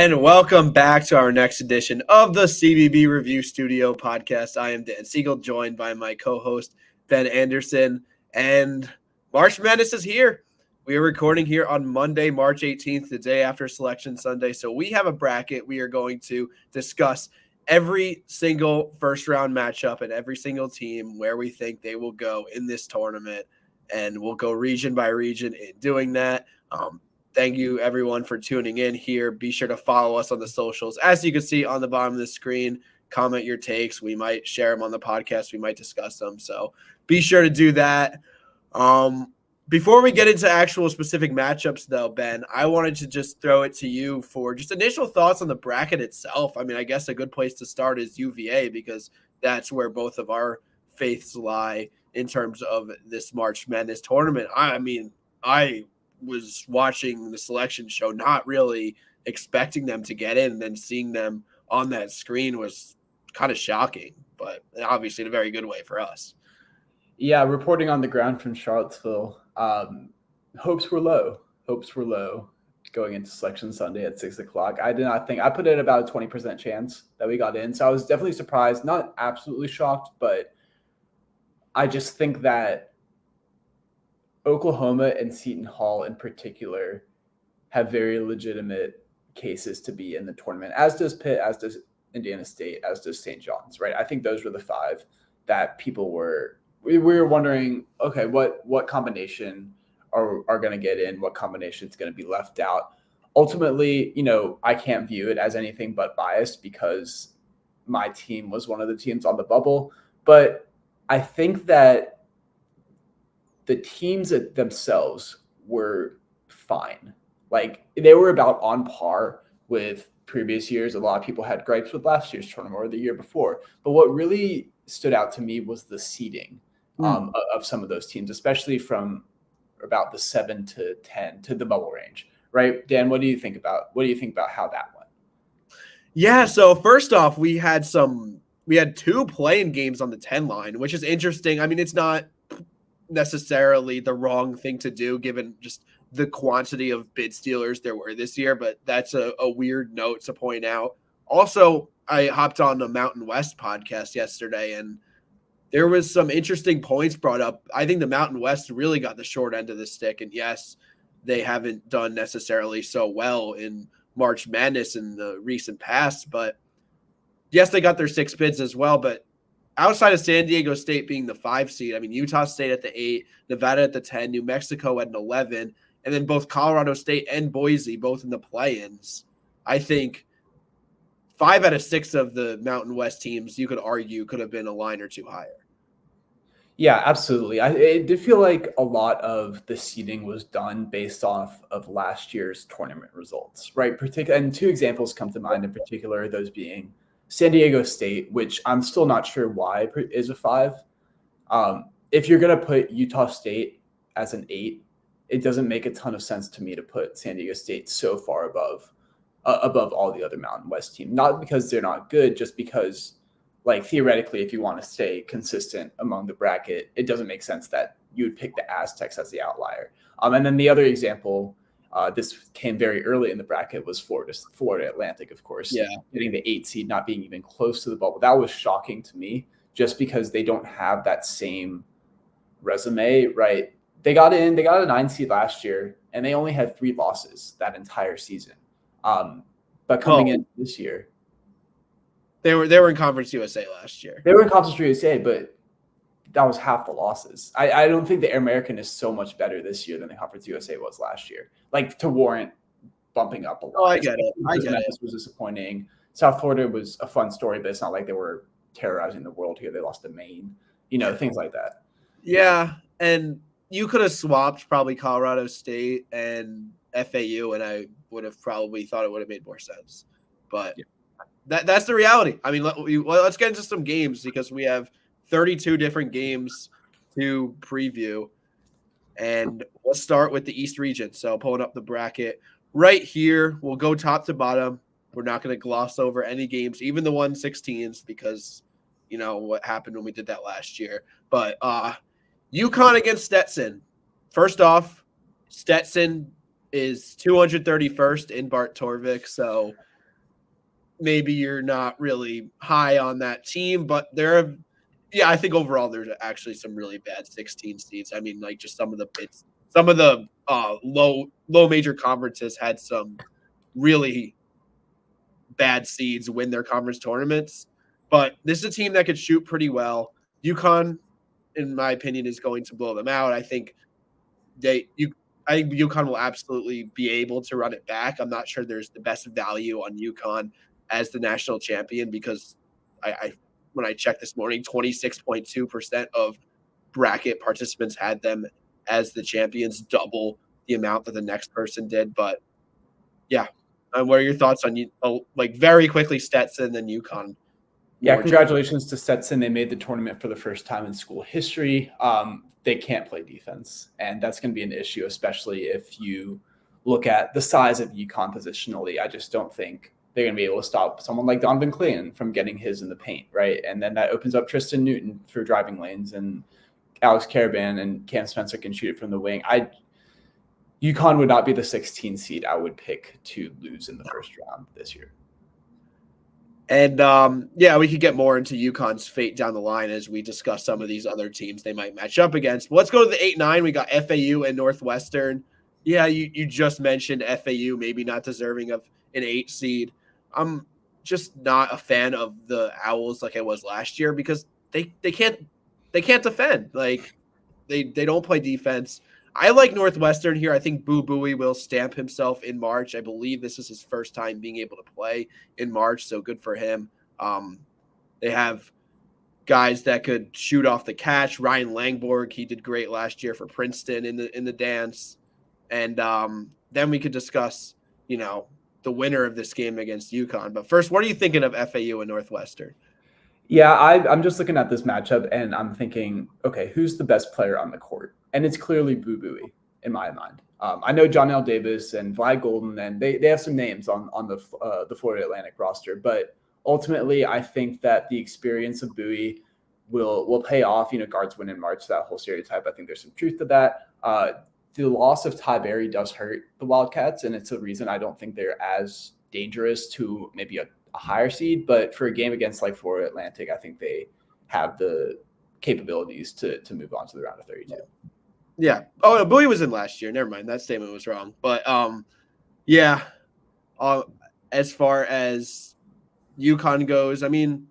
And welcome back to our next edition of the CBB Review Studio podcast. I am Dan Siegel, joined by my co-host, Ben Anderson. And March Madness is here. We are recording here on Monday, March 18th, the day after Selection Sunday. So we have a bracket. We are going to discuss every single first-round matchup and every single team, where we think they will go in this tournament. And we'll go region by region in doing that. Thank you, everyone, for tuning in here. Be sure to follow us on the socials. As you can see on the bottom of the screen, comment your takes. We might share them on the podcast. We might discuss them. So be sure to do that. Before we get into actual specific matchups, though, Ben, I wanted to just throw it to you for just initial thoughts on the bracket itself. I mean, I guess a good place to start is UVA because that's where both of our faiths lie in terms of this March Madness tournament. I was watching the selection show, not really expecting them to get in, and then seeing them on that screen was kind of shocking, but obviously in a very good way for us. Yeah, reporting on the ground from Charlottesville, hopes were low going into Selection Sunday at 6 o'clock. I did not think – I put it about a 20% chance that we got in, so I was definitely surprised, not absolutely shocked, but I just think that Oklahoma and Seton Hall in particular have very legitimate cases to be in the tournament, as does Pitt, as does Indiana State, as does St. John's, right? I think those were the five that we were wondering, okay, what combination are going to get in, what combination is going to be left out. Ultimately, I can't view it as anything but biased because my team was one of the teams on the bubble, but I think that the teams themselves were fine. Like, they were about on par with previous years. A lot of people had gripes with last year's tournament or the year before. But what really stood out to me was the seeding of some of those teams, especially from about the 7 to 10 to the bubble range, right? Dan, what do you think about how that went? Yeah, so first off, we had two playing games on the 10 line, which is interesting. I mean, it's not necessarily the wrong thing to do given just the quantity of bid stealers there were this year, but that's a weird note to point out. Also, I hopped on the Mountain West podcast yesterday, and there was some interesting points brought up. I think the Mountain West really got the short end of the stick, and yes, they haven't done necessarily so well in March Madness in the recent past, but yes, they got their 6 bids as well, but outside of San Diego State being the 5 seed, I mean, Utah State at the 8, Nevada at the 10, New Mexico at an 11, and then both Colorado State and Boise both in the play-ins. I think 5 out of 6 of the Mountain West teams, you could argue, could have been a line or two higher. Yeah, absolutely. It did feel like a lot of the seeding was done based off of last year's tournament results, right? And 2 examples come to mind in particular, those being San Diego State, which I'm still not sure why is a 5. If you're going to put Utah State as an 8, it doesn't make a ton of sense to me to put San Diego State so far above all the other Mountain West teams. Not because they're not good, just because, like, theoretically, if you want to stay consistent among the bracket, it doesn't make sense that you would pick the Aztecs as the outlier. And then the other example, this came very early in the bracket, was Florida Atlantic, of course. Yeah. Getting the 8 seed, not being even close to the bubble. That was shocking to me just because they don't have that same resume, right? They got a 9 seed last year, and they only had 3 losses that entire season. But coming in this year, they were in Conference USA last year. They were in Conference USA, but that was half the losses. I don't think the Air American is so much better this year than the Conference USA was last year, like, to warrant bumping up a lot. Oh, I get it. Memphis was disappointing. South Florida was a fun story, but it's not like they were terrorizing the world here. They lost to Maine, things like that. Yeah, and you could have swapped probably Colorado State and FAU, and I would have probably thought it would have made more sense. But that's the reality. I mean, let's get into some games because we have 32 different games to preview. And let's start with the East region. So pulling up the bracket right here, we'll go top to bottom. We're not going to gloss over any games, even the 1/16s, because what happened when we did that last year. But UConn against Stetson. First off, Stetson is 231st in Bart Torvik, so maybe you're not really high on that team, but I think overall there's actually some really bad 16 seeds. I mean, like just some of the low major conferences had some really bad seeds win their conference tournaments, but this is a team that could shoot pretty well. UConn, in my opinion, is going to blow them out. I think UConn will absolutely be able to run it back. I'm not sure there's the best value on UConn as the national champion because when I checked this morning, 26.2% of bracket participants had them as the champions, double the amount that the next person did. But yeah, what are your thoughts on like very quickly Stetson and UConn? Yeah, congratulations to Stetson. They made the tournament for the first time in school history. They can't play defense, and that's going to be an issue, especially if you look at the size of UConn positionally. I just don't think they're going to be able to stop someone like Donovan Clayton from getting his in the paint, right? And then that opens up Tristan Newton for driving lanes, and Alex Caravan and Cam Spencer can shoot it from the wing. UConn would not be the 16 seed I would pick to lose in the first round this year. And we could get more into UConn's fate down the line as we discuss some of these other teams they might match up against. But let's go to the 8-9. We got FAU and Northwestern. Yeah, you just mentioned FAU maybe not deserving of an 8 seed. I'm just not a fan of the Owls like I was last year because they can't defend. Like they don't play defense. I like Northwestern here. I think Boo Buie will stamp himself in March. I believe this is his first time being able to play in March, so good for him. They have guys that could shoot off the catch. Ryan Langborg, he did great last year for Princeton in the dance. And then we could discuss, the winner of this game against UConn. But first, what are you thinking of FAU and Northwestern? Yeah, I'm just looking at this matchup and I'm thinking, okay, who's the best player on the court? And it's clearly Boo Buie in my mind. I know John L. Davis and Vlad Golden, and they have some names on the Florida Atlantic roster, but ultimately I think that the experience of Buie will pay off. Guards win in March, that whole stereotype. I think there's some truth to that. The loss of Ty Berry does hurt the Wildcats, and it's a reason I don't think they're as dangerous to maybe a higher seed, but for a game against like Florida Atlantic, I think they have the capabilities to move on to the round of 32. Yeah. Oh, no, Bowie was in last year. Never mind. That statement was wrong. But as far as UConn goes, I mean,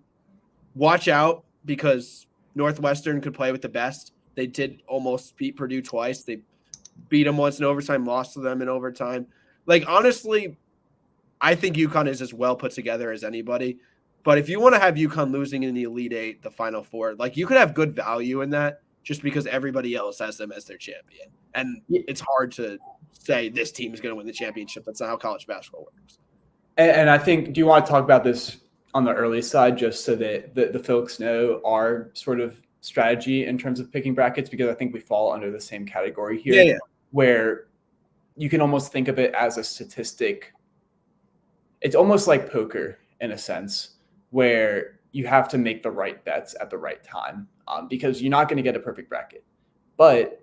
watch out because Northwestern could play with the best. They did almost beat Purdue twice. They beat them once in overtime, lost to them in overtime. Like, honestly, I think UConn is as well put together as anybody. But if you want to have UConn losing in the Elite Eight, the Final Four, like you could have good value in that just because everybody else has them as their champion. And it's hard to say this team is going to win the championship. That's not how college basketball works. And I think, do you want to talk about this on the early side just so that the folks know our sort of strategy in terms of picking brackets? Because I think we fall under the same category here where you can almost think of it as a statistic. It's almost like poker in a sense where you have to make the right bets at the right time because you're not going to get a perfect bracket, but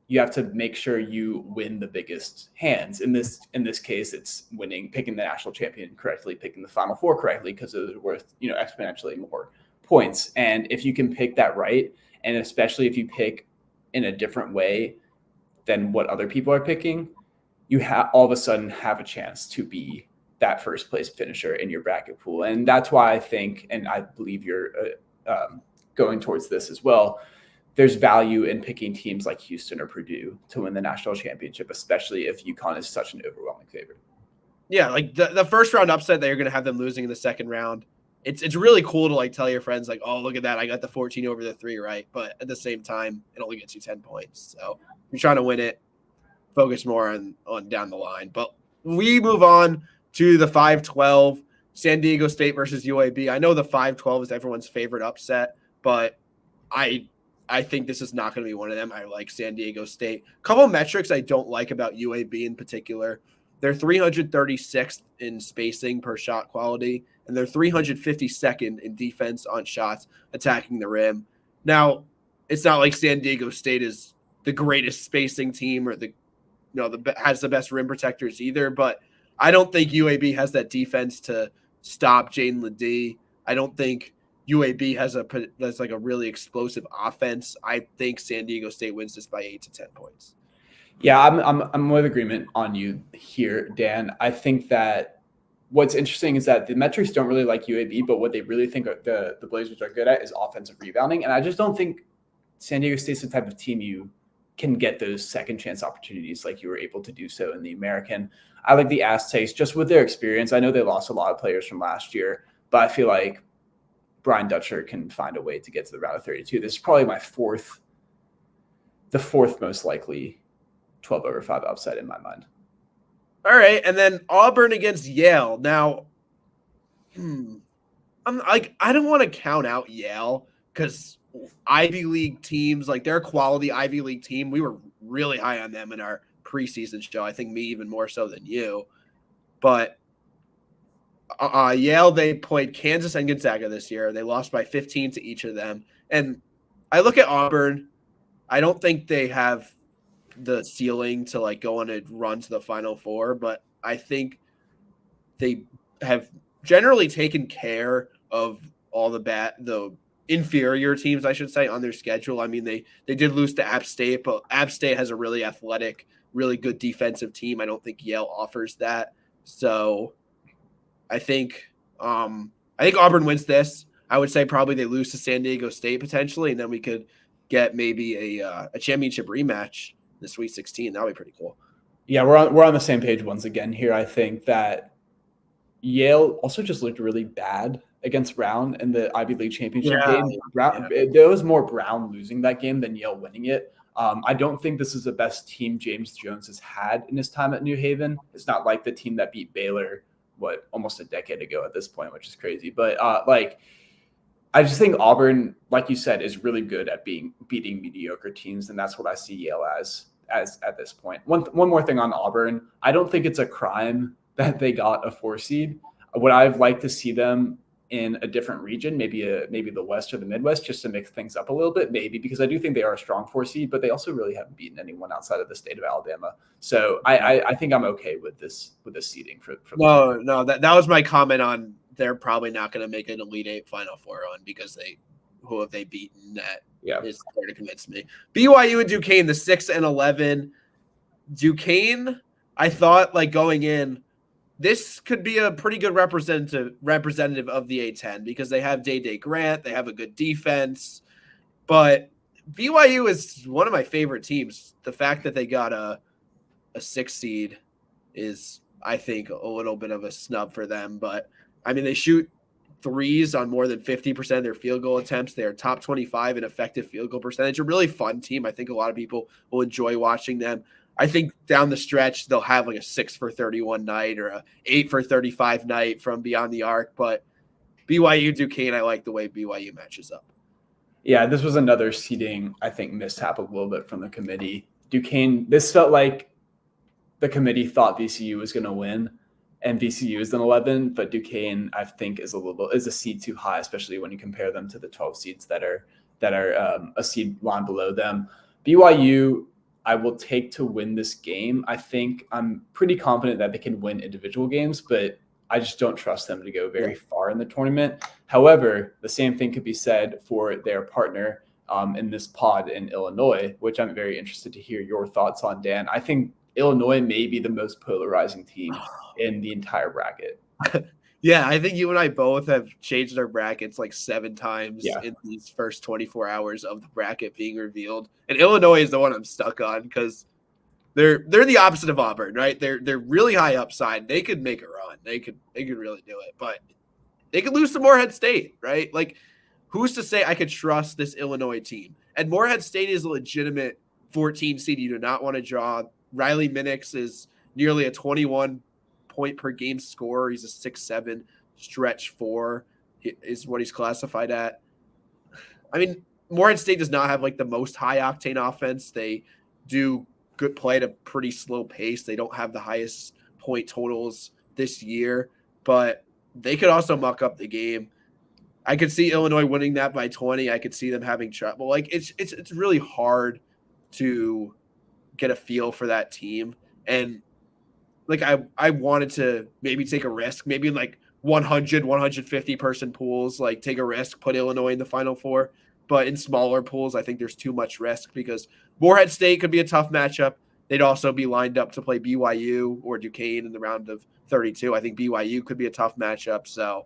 you have to make sure you win the biggest hands. In this case, it's picking the national champion correctly, picking the Final Four correctly because it was worth exponentially more points. And if you can pick that right, and especially if you pick in a different way than what other people are picking, you all of a sudden have a chance to be that first place finisher in your bracket pool. And that's why I think, and I believe you're going towards this as well, there's value in picking teams like Houston or Purdue to win the national championship, especially if UConn is such an overwhelming favorite. Yeah, like the first round upset that you're going to have them losing in the second round. It's really cool to like tell your friends like, oh, look at that, I got the 14 over the 3, right? But at the same time, it only gets you 10 points. So if you're trying to win it, focus more on down the line. But we move on to the 5-12, San Diego State versus UAB. I know the 5-12 is everyone's favorite upset, but I think this is not going to be one of them. I like San Diego State. A couple of metrics I don't like about UAB in particular. They're 336th in spacing per shot quality, and they're 352nd in defense on shots attacking the rim. Now, it's not like San Diego State is the greatest spacing team or has the best rim protectors either, but I don't think UAB has that defense to stop Jaden Ledee. I don't think UAB has that's like a really explosive offense. I think San Diego State wins this by 8 to 10 points. Yeah, I'm with agreement on you here, Dan. I think that what's interesting is that the metrics don't really like UAB, but what they really think the Blazers are good at is offensive rebounding. And I just don't think San Diego State's the type of team you can get those second chance opportunities like you were able to do so in the American. I like the Aztecs just with their experience. I know they lost a lot of players from last year, but I feel like Brian Dutcher can find a way to get to the round of 32. This is probably the fourth most likely 12/5 upset in my mind. All right, and then Auburn against Yale. Now, I'm like, I don't want to count out Yale because Ivy League teams, like they're a quality Ivy League team. We were really high on them in our preseason show. I think me even more so than you. But Yale, they played Kansas and Gonzaga this year. They lost by 15 to each of them. And I look at Auburn. I don't think they have the ceiling to like go on a run to the Final Four, but I think they have generally taken care of all the inferior teams, I should say, on their schedule. I mean, they did lose to App State, but App State has a really athletic, really good defensive team. I don't think Yale offers that. So I think Auburn wins this. I would say probably they lose to San Diego State potentially, and then we could get maybe a championship rematch the Sweet 16. That would be pretty cool. Yeah, we're on the same page once again here. I think that Yale also just looked really bad against Brown in the Ivy League championship game. There was more Brown losing that game than Yale winning it. I don't think this is the best team James Jones has had in his time at New Haven. It's not like the team that beat Baylor, almost a decade ago at this point, which is crazy. But I just think Auburn, like you said, is really good at beating mediocre teams, and that's what I see Yale as at this point. One more thing on Auburn, I don't think it's a crime that they got a 4 seed. Would I've liked to see them in a different region, maybe the West or the Midwest, just to mix things up a little bit, maybe, because I do think they are a strong 4 seed, but they also really haven't beaten anyone outside of the state of Alabama. So I think I'm okay with this seeding for No, that was my comment on they're probably not going to make an Elite Eight Final Four run because who have they beaten that is there to convince me. BYU and Duquesne, the 6 and 11. Duquesne, I thought like going in, this could be a pretty good representative of the A-10 because they have Day Grant, they have a good defense, but BYU is one of my favorite teams. The fact that they got a 6 seed is, I think, a little bit of a snub for them, but I mean, they shoot threes on more than 50% of their field goal attempts. They are top 25 in effective field goal percentage. A really fun team. I think a lot of people will enjoy watching them. I think down the stretch, they'll have like a 6 for 31 night or a 8 for 35 night from beyond the arc. But BYU, Duquesne, I like the way BYU matches up. Yeah, this was another seeding, I think, mishap a little bit from the committee. Duquesne, this felt like the committee thought VCU was going to win. And VCU is an 11, but Duquesne, I think, is a seed too high, especially when you compare them to the 12 seeds that are a seed line below them. BYU, I will take to win this game. I think I'm pretty confident that they can win individual games, but I just don't trust them to go very far in the tournament. However, the same thing could be said for their partner in this pod in Illinois, which I'm very interested to hear your thoughts on, Dan. I think Illinois may be the most polarizing team in the entire bracket. Yeah, I think you and I both have changed our brackets like 7 times in these first 24 hours of the bracket being revealed. And Illinois is the one I'm stuck on because they're the opposite of Auburn, right? They're really high upside. They could make a run. They could really do it, but they could lose to Morehead State, right? Like, who's to say I could trust this Illinois team? And Morehead State is a legitimate 14 seed you do not want to draw. Riley Minix is nearly a 21 point per game scorer. He's a 6'7", stretch 4 is what he's classified at. I mean, Morehead State does not have like the most high octane offense. They do good play at a pretty slow pace. They don't have the highest point totals this year, but they could also muck up the game. I could see Illinois winning that by 20. I could see them having trouble. Like it's really hard to get a feel for that team. And like I wanted to maybe take a risk, maybe like 100, 150 person pools, like take a risk, put Illinois in the Final Four. But in smaller pools, I think there's too much risk because Morehead State could be a tough matchup. They'd also be lined up to play BYU or Duquesne in the round of 32. I think BYU could be a tough matchup. So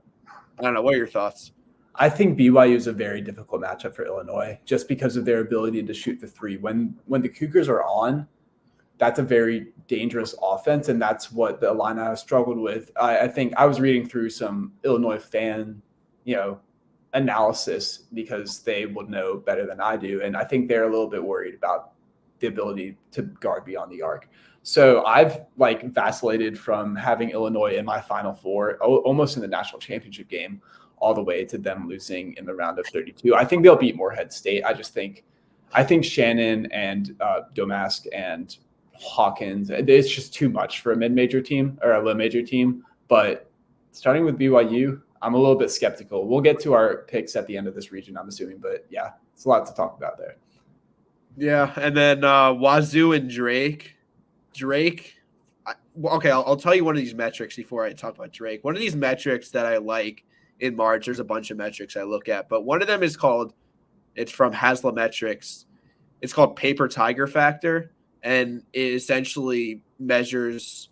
I don't know. What are your thoughts? I think BYU is a very difficult matchup for Illinois just because of their ability to shoot the three. When the Cougars are on, that's a very dangerous offense, and that's what the Illini has struggled with. I think I was reading through some Illinois fan, analysis because they would know better than I do, and I think they're a little bit worried about the ability to guard beyond the arc. So I've vacillated from having Illinois in my Final Four, almost in the national championship game, all the way to them losing in the round of 32. I think they'll beat Morehead State. I think Shannon and Domask and Hawkins, it's just too much for a mid-major team or a low-major team. But starting with BYU, I'm a little bit skeptical. We'll get to our picks at the end of this region, I'm assuming. But, yeah, it's a lot to talk about there. Yeah, and then Wazoo and Drake. I'll tell you one of these metrics before I talk about Drake. One of these metrics that I like in March, there's a bunch of metrics I look at, but one of them is it's from Haslametrics. It's called Paper Tiger Factor, and it essentially measures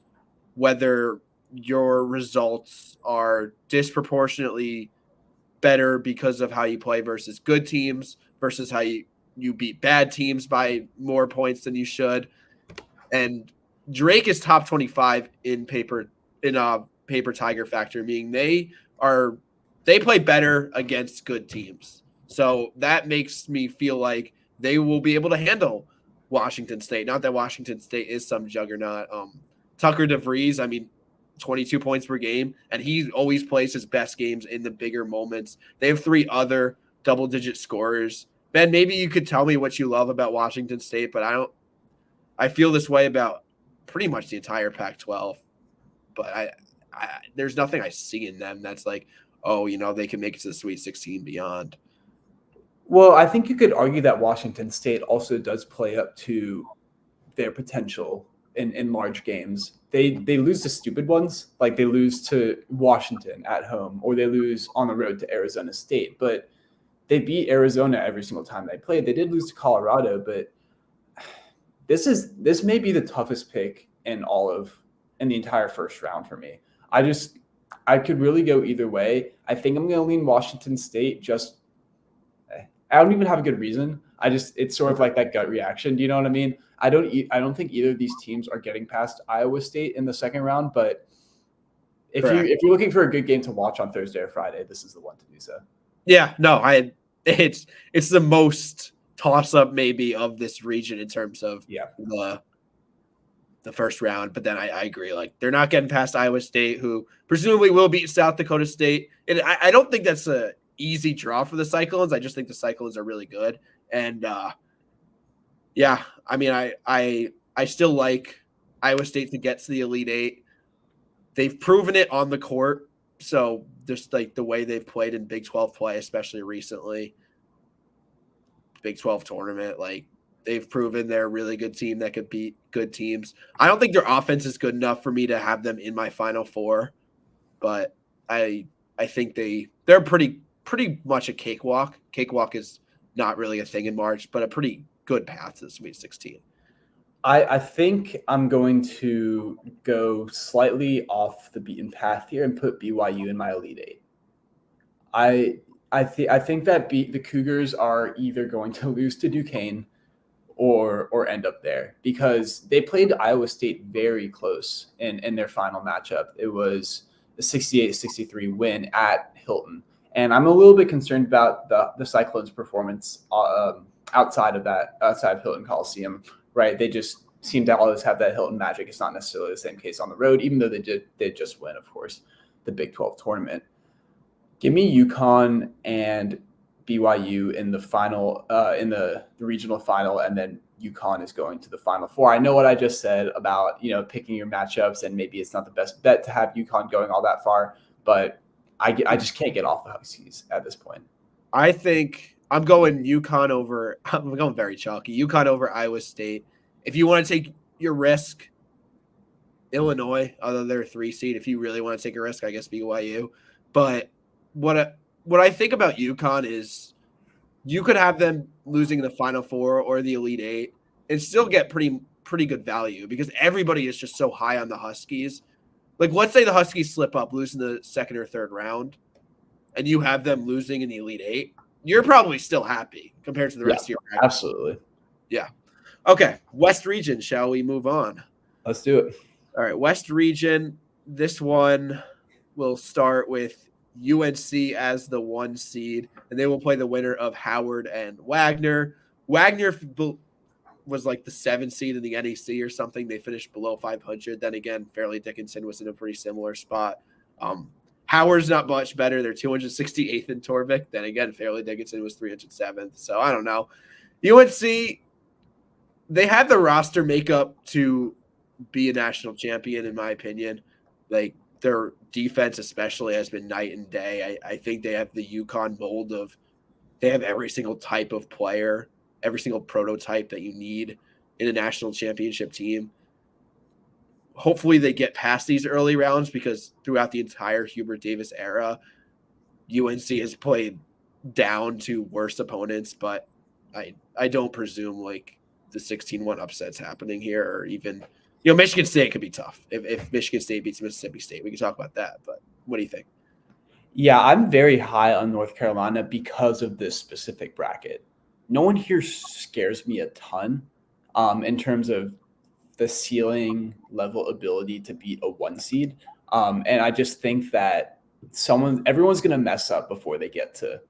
whether your results are disproportionately better because of how you play versus good teams versus how you beat bad teams by more points than you should. And Drake is top 25 in Paper Tiger Factor, meaning they play better against good teams. So that makes me feel like they will be able to handle Washington State. Not that Washington State is some juggernaut. Tucker DeVries, 22 points per game, and he always plays his best games in the bigger moments. They have 3 other double-digit scorers. Ben, maybe you could tell me what you love about Washington State, but I feel this way about pretty much the entire Pac-12. But there's nothing I see in them that's like, they can make it to the Sweet 16 beyond. Well, I think you could argue that Washington State also does play up to their potential in large games. They lose to stupid ones, like they lose to Washington at home, or they lose on the road to Arizona State. But they beat Arizona every single time they played. They did lose to Colorado, but this may be the toughest pick in the entire first round for me. I could really go either way. I think I'm going to lean Washington State. I don't even have a good reason. It's sort of like that gut reaction. Do you know what I mean? I don't think either of these teams are getting past Iowa State in the second round, but if you're looking for a good game to watch on Thursday or Friday, this is the one to do so. Yeah, no, it's the most toss up maybe of this region in terms of the first round. But then I agree, like they're not getting past Iowa State, who presumably will beat South Dakota State. And I don't think that's a easy draw for the Cyclones. I just think the Cyclones are really good. And I still like Iowa State to get to the Elite Eight. They've proven it on the court. So just like the way they've played in Big 12 play, especially recently, Big 12 tournament, like they've proven they're a really good team that could beat good teams. I don't think their offense is good enough for me to have them in my Final Four, but I think they're pretty much a cakewalk. Cakewalk is not really a thing in March, but a pretty good path to the Sweet 16. I think I'm going to go slightly off the beaten path here and put BYU in my Elite Eight. I think that the Cougars are either going to lose to Duquesne or end up there because they played Iowa State very close in their final matchup. It was a 68-63 win at Hilton. And I'm a little bit concerned about the Cyclones' performance outside of Hilton Coliseum, right? They just seem to always have that Hilton magic. It's not necessarily the same case on the road, even though they just win, of course, the Big 12 tournament. Give me UConn and BYU in the final, in the regional final, and then UConn is going to the Final Four. I know what I just said about picking your matchups, and maybe it's not the best bet to have UConn going all that far, but I just can't get off the Huskies at this point. I think I'm going UConn over. I'm going very chalky. UConn over Iowa State. If you want to take your risk, Illinois, although they're a 3 seed. If you really want to take a risk, I guess BYU. But what I think about UConn is you could have them losing the Final Four or the Elite Eight and still get pretty good value because everybody is just so high on the Huskies. Like, let's say the Huskies slip up, losing the second or third round, and you have them losing in the Elite Eight. You're probably still happy compared to the rest of your bracket. Absolutely. Yeah. Okay. West Region, shall we move on? Let's do it. All right. West Region, this one will start with UNC as the 1 seed, and they will play the winner of Howard and Wagner. Wagner was like the 7 seed in the NEC or something. They finished below 500. Then again, Fairleigh Dickinson was in a pretty similar spot. Howard's not much better. They're 268th in Torvik. Then again, Fairleigh Dickinson was 307th. So I don't know. UNC, they had the roster makeup to be a national champion, in my opinion. Like, their defense especially has been night and day. I think they have the UConn mold of they have every single type of player, every single prototype that you need in a national championship team. Hopefully they get past these early rounds because throughout the entire Hubert Davis era, UNC has played down to worse opponents, but I don't presume like the 16-1 upsets happening here, or even Michigan State could be tough. If Michigan State beats Mississippi State, we can talk about that. But what do you think? Yeah, I'm very high on North Carolina because of this specific bracket. No one here scares me a ton in terms of the ceiling level ability to beat a 1 seed. And I just think that everyone's going to mess up before they get to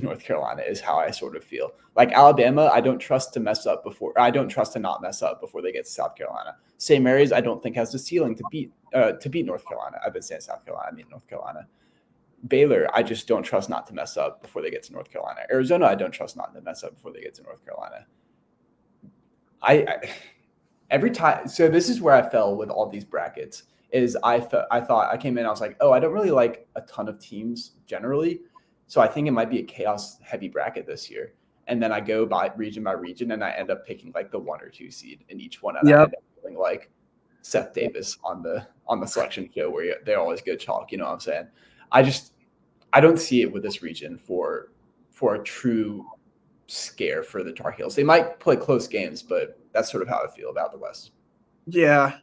North Carolina is how I sort of feel. Like Alabama, I don't trust to not mess up before they get to South Carolina. St. Mary's, I don't think has the ceiling to beat North Carolina. I've been saying South Carolina, I mean North Carolina. Baylor, I just don't trust not to mess up before they get to North Carolina. Arizona, I don't trust not to mess up before they get to North Carolina. Every time, so this is where I fell with all these brackets. Is I came in, I was like, oh, I don't really like a ton of teams generally, so I think it might be a chaos heavy bracket this year. And then I go by region, and I end up picking like the 1 or 2 seed in each one, and I end up feeling like Seth Davis on the selection show where they always go chalk. You know what I'm saying? I don't see it with this region for a true scare for the Tar Heels. They might play close games, but that's sort of how I feel about the West. Yeah.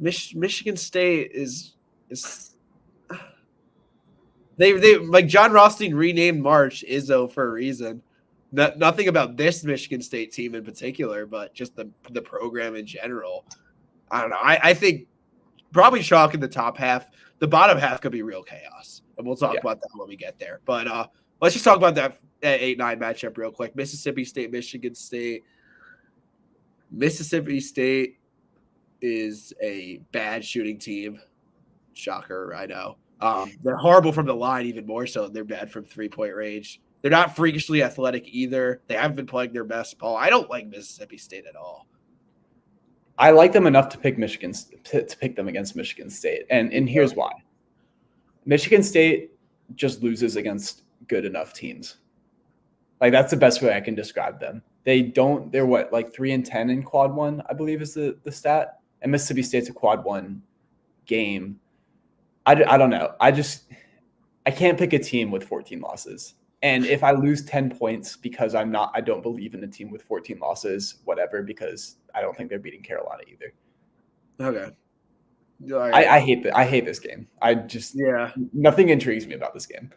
Michigan State is they like John Rothstein renamed March Izzo for a reason. Nothing about this Michigan State team in particular, but just the program in general. I don't know. I think probably chalk in the top half. The bottom half could be real chaos, and we'll talk about that when we get there. But let's just talk about that 8-9 matchup real quick. Mississippi State, Michigan State. Mississippi State is a bad shooting team. Shocker, I know. They're horrible from the line, even more so. They're bad from 3-point range. They're not freakishly athletic either. They haven't been playing their best ball. I don't like Mississippi State at all. I like them enough to pick them against Michigan State, and here's why. Michigan State just loses against good enough teams. Like, that's the best way I can describe them. They're what, like 3-10 in quad 1, I believe is the stat. And Mississippi State's a quad 1 game. I don't know. I can't pick a team with 14 losses. And if I lose 10 points because I don't believe in a team with 14 losses, whatever, because I don't think they're beating Carolina either. Okay. Right. I hate this game. Nothing intrigues me about this game.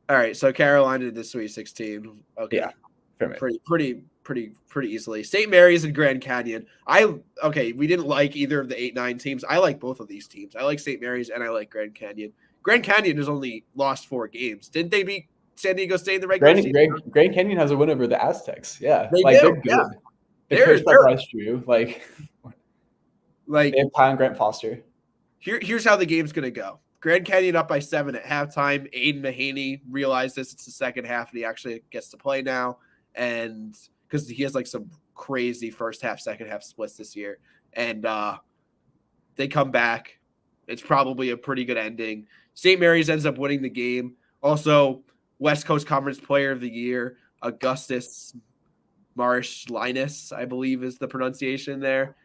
All right. So Carolina did the Sweet 16. Okay. Yeah. Pretty easily. St. Mary's and Grand Canyon. We didn't like either of the 8-9 teams. I like both of these teams. I like St. Mary's and I like Grand Canyon. Grand Canyon has only lost 4 games. Didn't they beat San Diego State in the regular season? Grand Canyon has a win over the Aztecs. Yeah. They're good. Yeah. They're coached by Bryce Drew. Like they have Ty and Grant Foster. Here's how the game's gonna go. Grand Canyon up by 7 at halftime. Aiden Mahaney realized this. It's the second half, and he actually gets to play now. And because he has like some crazy first half, second half splits this year. And they come back. It's probably a pretty good ending. St. Mary's ends up winning the game. Also, West Coast Conference Player of the Year, Augustus Marsh Linus, I believe is the pronunciation there.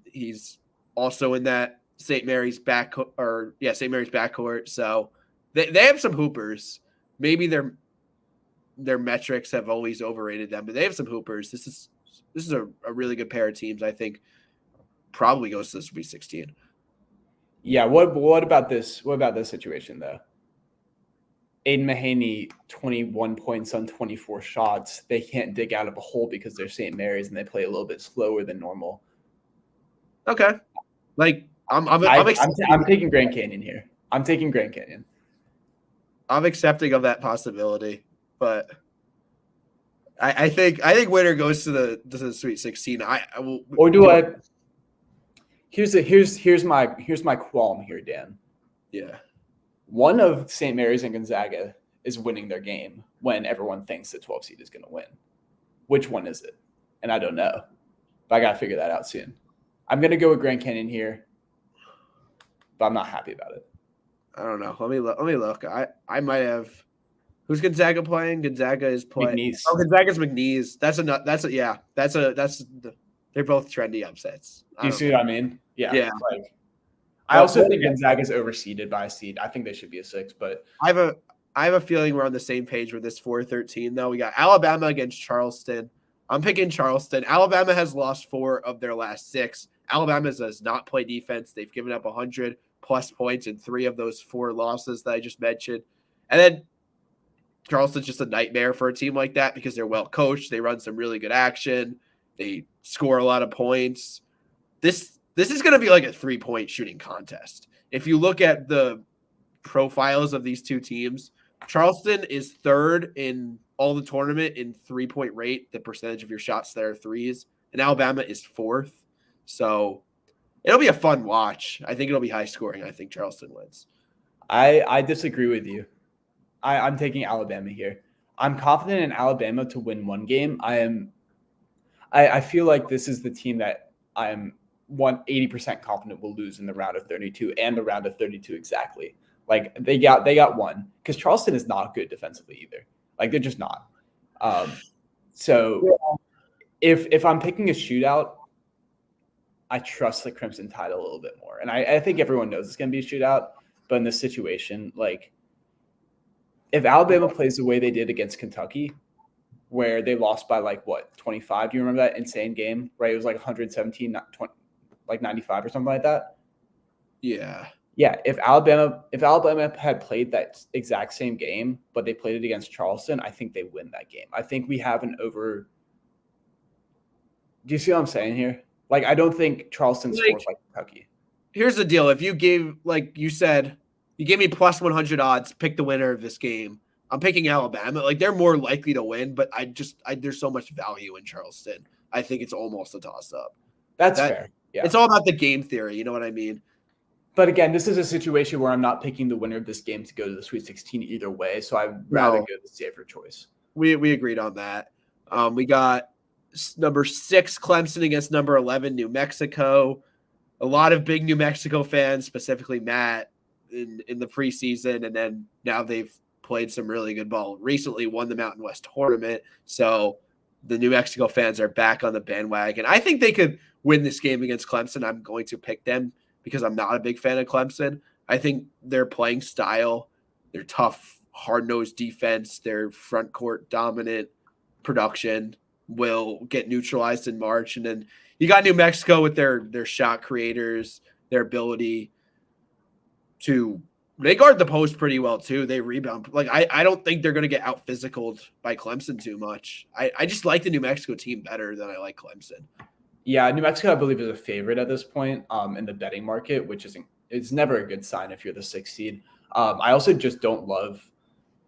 He's also in that St. Mary's backcourt. So they have some hoopers. Maybe their metrics have always overrated them, but they have some hoopers. This is a really good pair of teams. I think probably goes to the Sweet 16. Yeah. What about this? What about this situation though? Aiden Mahaney, 21 points on 24 shots. They can't dig out of a hole because they're St. Mary's and they play a little bit slower than normal. Okay. Like I'm taking Grand Canyon here. I'm taking Grand Canyon. I'm accepting of that possibility, but I think winner goes to the Sweet 16. Here's my qualm here, Dan. Yeah. One of St. Mary's and Gonzaga is winning their game when everyone thinks the 12 seed is going to win. Which one is it? And I don't know, but I got to figure that out soon. I'm going to go with Grand Canyon here, but I'm not happy about it. I don't know. Let me look. I might have. Who's Gonzaga playing? Gonzaga is playing. McNeese. Oh, Gonzaga's McNeese. They're both trendy upsets. You see what I mean? Yeah. Yeah. Like, I also think Gonzaga's overseeded by a seed. I think they should be a 6, but I have a feeling we're on the same page with this 4-13 though. We got Alabama against Charleston. I'm picking Charleston. Alabama has lost 4 of their last 6. Alabama does not play defense. They've given up 100+ points in 3 of those 4 losses that I just mentioned. And then Charleston's just a nightmare for a team like that because they're well coached. They run some really good action. They score a lot of points. This is going to be like a 3-point shooting contest. If you look at the profiles of these two teams, Charleston is 3rd in all the tournament in 3-point rate, the percentage of your shots that are threes, and Alabama is 4th. So it'll be a fun watch. I think it'll be high scoring. I think Charleston wins. I disagree with you. I'm taking Alabama here. I'm confident in Alabama to win one game. I feel like this is the team that I'm 80% confident will lose in the round of 32 and the round of 32 exactly. Like they got one because Charleston is not good defensively either. Like they're just not. If I'm picking a shootout, I trust the Crimson Tide a little bit more. And I think everyone knows it's going to be a shootout. But in this situation, like if Alabama plays the way they did against Kentucky, where they lost by 25? Do you remember that insane game? Right, it was 117, 95 or something like that. Yeah. Yeah, if Alabama had played that exact same game, but they played it against Charleston, I think they win that game. I think we have an over. Do you see what I'm saying here? Like, I don't think Charleston scores like Kentucky. Here's the deal: if you gave, like you said, you gave me plus 100 odds, pick the winner of this game. I'm picking Alabama. Like they're more likely to win, but there's so much value in Charleston. I think it's almost a toss up. That's fair. Yeah, it's all about the game theory. You know what I mean? But again, this is a situation where I'm not picking the winner of this game to go to the Sweet 16 either way. So I'd rather go the safer choice. We agreed on that. We got number 6 Clemson against number 11 New Mexico. A lot of big New Mexico fans, specifically Matt, in the preseason, and then now they've played some really good ball. Recently won the Mountain West tournament, so the New Mexico fans are back on the bandwagon. I think they could win this game against Clemson. I'm going to pick them because I'm not a big fan of Clemson. I think their playing style, their tough, hard-nosed defense, their front court dominant production will get neutralized in March. And then you got New Mexico with their shot creators, their ability to they guard the post pretty well too. They rebound. Like I don't think they're going to get out physicaled by Clemson too much. I just like the New Mexico team better than I like Clemson. Yeah, New Mexico I believe is a favorite at this point in the betting market, which it's never a good sign if you're the 6th seed. I also just don't love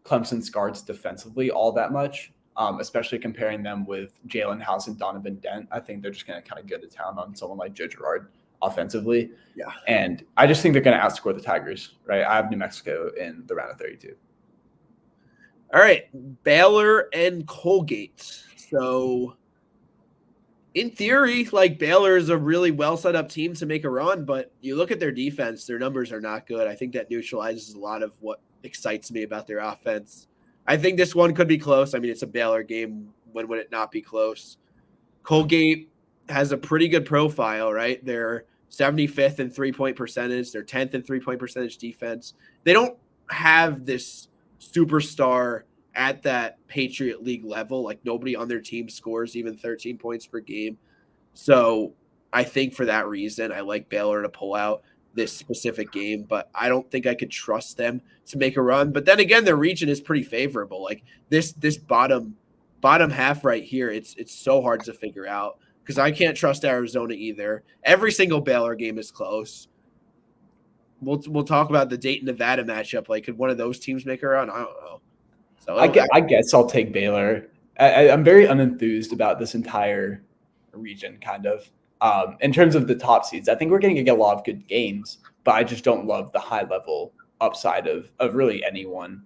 Clemson's guards defensively all that much, especially comparing them with Jalen House and Donovan Dent. I think they're just going to kind of go to town on someone like Joe Girard offensively. Yeah. And I just think they're going to outscore the Tigers, right? I have New Mexico in the round of 32. All right. Baylor and Colgate. So in theory, like Baylor is a really well set up team to make a run, but you look at their defense, their numbers are not good. I think that neutralizes a lot of what excites me about their offense. I think this one could be close. I mean, it's a Baylor game. When would it not be close? Colgate has a pretty good profile, right? They're 75th in 3-point percentage. They're 10th in 3-point percentage defense. They don't have this superstar at that Patriot League level. Like nobody on their team scores even 13 points per game. So I think for that reason, I like Baylor to pull out this specific game, but I don't think I could trust them to make a run. But then again, their region is pretty favorable. Like this bottom half right here, it's so hard to figure out because I can't trust Arizona either. Every single Baylor game is close. We'll talk about the Dayton Nevada matchup. Like, could one of those teams make a run? I don't know. So I guess I'll take Baylor. I'm very unenthused about this entire region, kind of. In terms of the top seeds, I think we're going to get a lot of good games, but I just don't love the high level upside of really anyone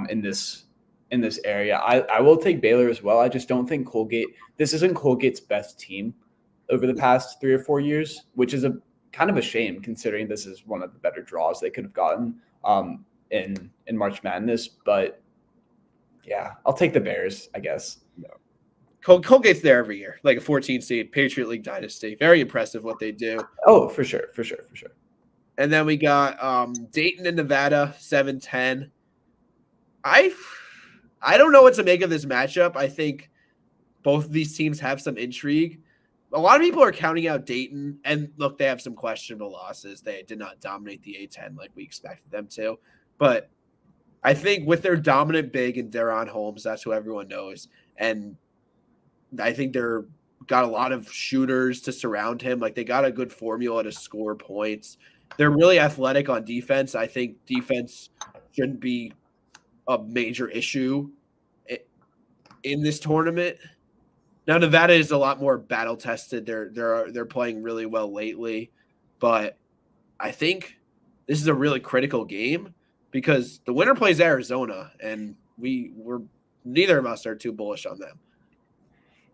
in this area. I will take Baylor as well. I just don't think this isn't Colgate's best team over the past 3 or 4 years, which is a kind of a shame considering this is one of the better draws they could have gotten in March Madness. But yeah, I'll take the Bears, I guess. No. Colgate's there every year, like a 14 seed, Patriot League dynasty. Very impressive what they do. Oh, for sure. And then we got Dayton and Nevada, 7-10. I don't know what to make of this matchup. I think both of these teams have some intrigue. A lot of people are counting out Dayton, and look, they have some questionable losses. They did not dominate the A-10 like we expected them to. But I think with their dominant big and Deron Holmes, that's who everyone knows. And I think they're got a lot of shooters to surround him. Like they got a good formula to score points. They're really athletic on defense. I think defense shouldn't be a major issue in this tournament. Now Nevada is a lot more battle tested. They're playing really well lately, but I think this is a really critical game because the winner plays Arizona, and we're neither of us are too bullish on them.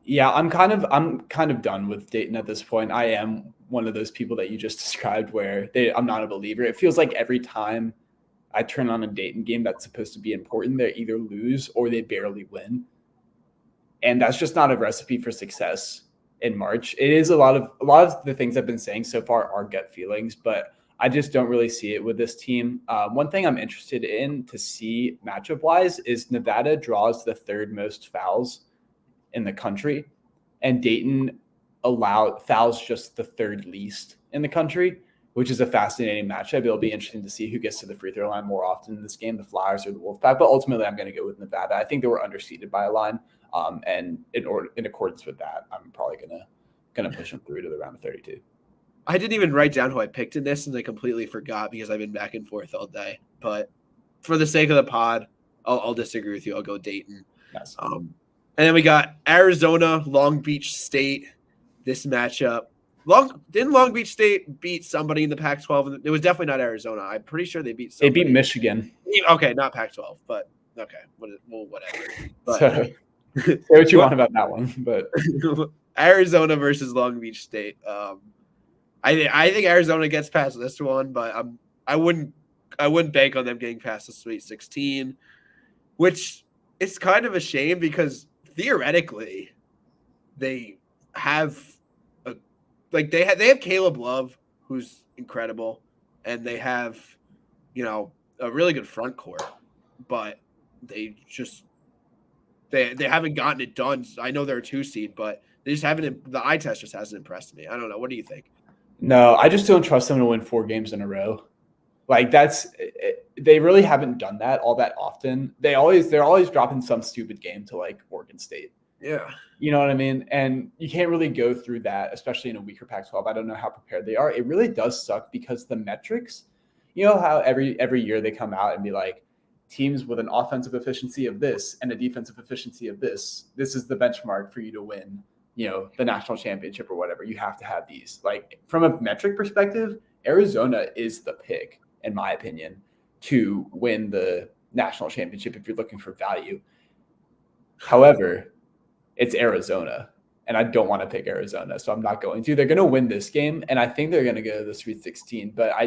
Yeah, I'm kind of done with Dayton at this point. I am one of those people that you just described where I'm not a believer. It feels like every time I turn on a Dayton game that's supposed to be important, they either lose or they barely win. And that's just not a recipe for success in March. It is a lot of the things I've been saying so far are gut feelings, but I just don't really see it with this team. One thing I'm interested in to see matchup wise is Nevada draws the third most fouls in the country, and Dayton fouls just the third least in the country, which is a fascinating matchup. It'll be interesting to see who gets to the free throw line more often in this game, the Flyers or the Wolfpack. But ultimately, I'm going to go with Nevada. I think they were underseeded by a line, and in accordance with that, I'm probably gonna push them through to the round of 32. I didn't even write down who I picked in this, and I completely forgot because I've been back and forth all day. But for the sake of the pod, I'll disagree with you. I'll go Dayton. Nice. And then we got Arizona, Long Beach State. This matchup. Didn't Long Beach State beat somebody in the Pac-12? It was definitely not Arizona. I'm pretty sure they beat somebody. They beat Michigan. Okay, not Pac-12, but okay. Whatever. But, say what you want about that one. But Arizona versus Long Beach State. I think Arizona gets past this one, but I wouldn't bank on them getting past the Sweet 16, which is kind of a shame because theoretically they have they have Caleb Love, who's incredible, and they have a really good front court, but they haven't gotten it done. I know they're a 2 seed, but they just haven't. The eye test just hasn't impressed me. I don't know. What do you think? No, I just don't trust them to win 4 games in a row. Like they really haven't done that all that often. They're always dropping some stupid game to like Oregon State. Yeah. You know what I mean? And you can't really go through that, especially in a weaker Pac-12. I don't know how prepared they are. It really does suck because the metrics, you know how every year they come out and be like, teams with an offensive efficiency of this and a defensive efficiency of this is the benchmark for you to win, the national championship or whatever. You have to have these. Like from a metric perspective, Arizona is the pick, in my opinion, to win the national championship if you're looking for value. However, it's Arizona, and I don't want to pick Arizona, so I'm not going to. They're going to win this game, and I think they're going to go to the Sweet 16. But I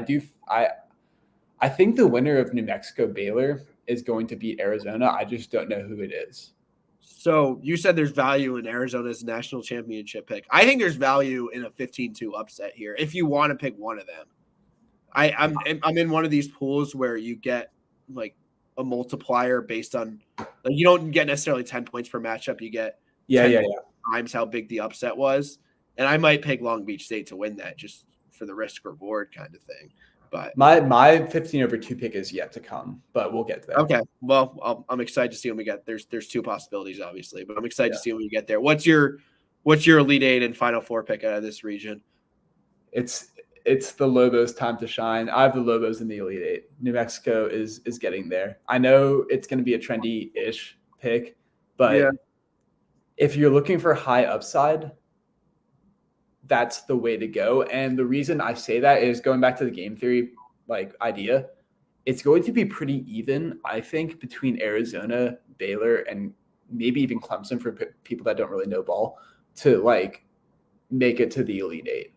think the winner of New Mexico Baylor is going to beat Arizona. I just don't know who it is. So you said there's value in Arizona's national championship pick. I think there's value in a 15-2 upset here if you want to pick one of them. I'm in one of these pools where you get like a multiplier based on like you don't get necessarily 10 points per matchup. You get 10 times how big the upset was. And I might pick Long Beach State to win that just for the risk reward kind of thing. But my 15/2 pick is yet to come, but we'll get there. Okay. Well, I'm excited to see when we get there's two possibilities, obviously, but I'm excited to see when we get there. What's your Elite Eight and Final Four pick out of this region? It's the Lobos' time to shine. I have the Lobos in the Elite Eight. New Mexico is getting there. I know it's going to be a trendy-ish pick, but if you're looking for high upside, that's the way to go. And the reason I say that is going back to the game theory idea. It's going to be pretty even, I think, between Arizona, Baylor, and maybe even Clemson for people that don't really know ball to make it to the Elite Eight.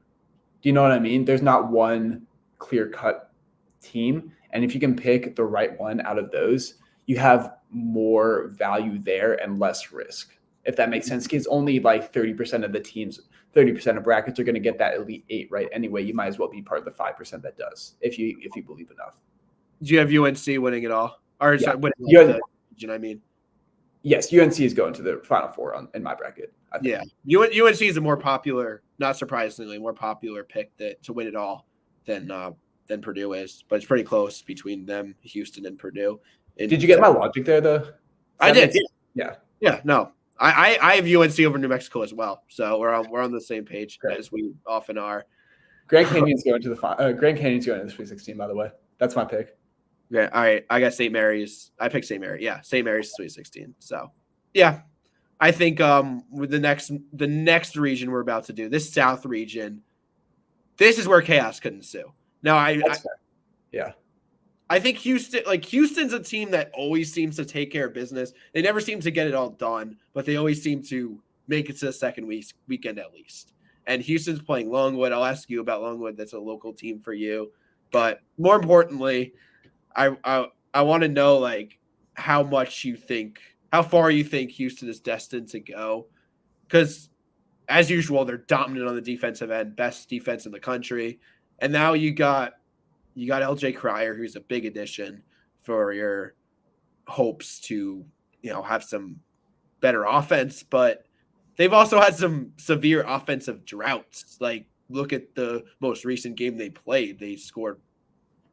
Do you know what I mean? There's not one clear-cut team. And if you can pick the right one out of those, you have more value there and less risk, if that makes sense. Because only 30% of the teams, 30% of brackets are going to get that Elite Eight right anyway. You might as well be part of the 5% that does, if you believe enough. Do you have UNC winning it all? Or winning the region, I mean. Yes, UNC is going to the Final Four in my bracket. I think. Yeah, UNC is a more popular, not surprisingly, more popular pick to win it all than Purdue is. But it's pretty close between them, Houston, and Purdue. Did you get my logic there, though? I did. Yeah. No, I have UNC over New Mexico as well. So we're on the same page as we often are. Grand Canyon's going to the Sweet 16. By the way, that's my pick. Yeah, all right. I got St. Mary's. I picked St. Mary. Yeah, St. Mary's Sweet 16. So, yeah, I think with the next region we're about to do, this South region, this is where chaos could ensue. Now, I think Houston's a team that always seems to take care of business. They never seem to get it all done, but they always seem to make it to the second weekend at least. And Houston's playing Longwood. I'll ask you about Longwood. That's a local team for you. But more importantly, I want to know how far you think Houston is destined to go, because as usual they're dominant on the defensive end, best defense in the country, and now you got LJ Cryer, who's a big addition for your hopes to have some better offense, but they've also had some severe offensive droughts. Look at the most recent game they played; they scored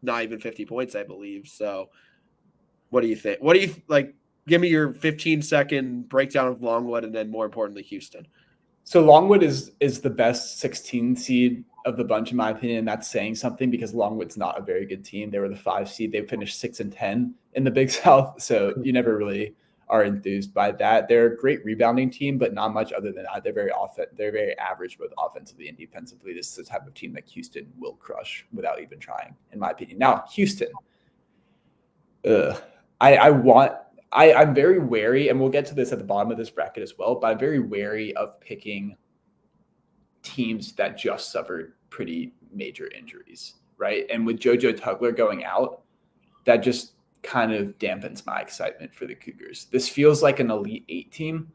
not even 50 points, I believe. So what do you think? Give me your 15-second breakdown of Longwood and then more importantly, Houston. So Longwood is the best 16 seed of the bunch, in my opinion. That's saying something because Longwood's not a very good team. They were the 5 seed. They finished 6-10 in the Big South. So you never really are enthused by that. They're a great rebounding team, but not much other than that. They're very average both offensively and defensively. This is the type of team that Houston will crush without even trying, in my opinion. Now, Houston, I'm very wary, and we'll get to this at the bottom of this bracket as well, but I'm very wary of picking teams that just suffered pretty major injuries, right? And with JoJo Tugler going out, that just kind of dampens my excitement for the Cougars. This feels like an Elite Eight team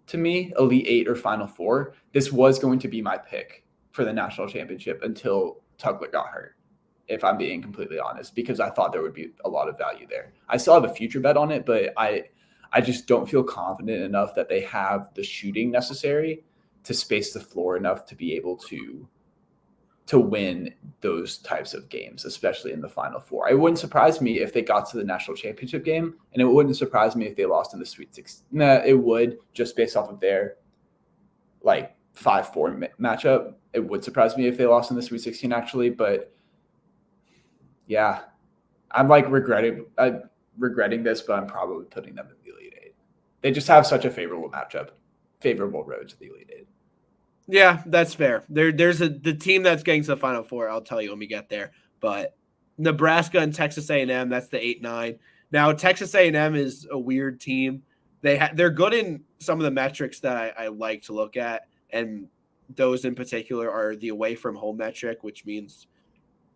to me, Elite Eight or Final Four. This was going to be my pick for the national championship until Tugler got hurt, if I'm being completely honest, because I thought there would be a lot of value there. I still have a future bet on it, but I just don't feel confident enough that they have the shooting necessary to space the floor enough to be able to win those types of games, especially in the Final Four. It wouldn't surprise me if they got to the national championship game, and it wouldn't surprise me if they lost in the Sweet 16. It would, just based off of their 5-4 matchup. It would surprise me if they lost in the Sweet 16, actually, but yeah, I'm regretting this, but I'm probably putting them in the Elite Eight. They just have such a favorable matchup, favorable road to the Elite Eight. Yeah, that's fair. There's the team that's getting to the Final Four. I'll tell you when we get there. But Nebraska and Texas A&M, that's the 8-9. Now Texas A&M is a weird team. They're good in some of the metrics that I like to look at, and those in particular are the away from home metric, which means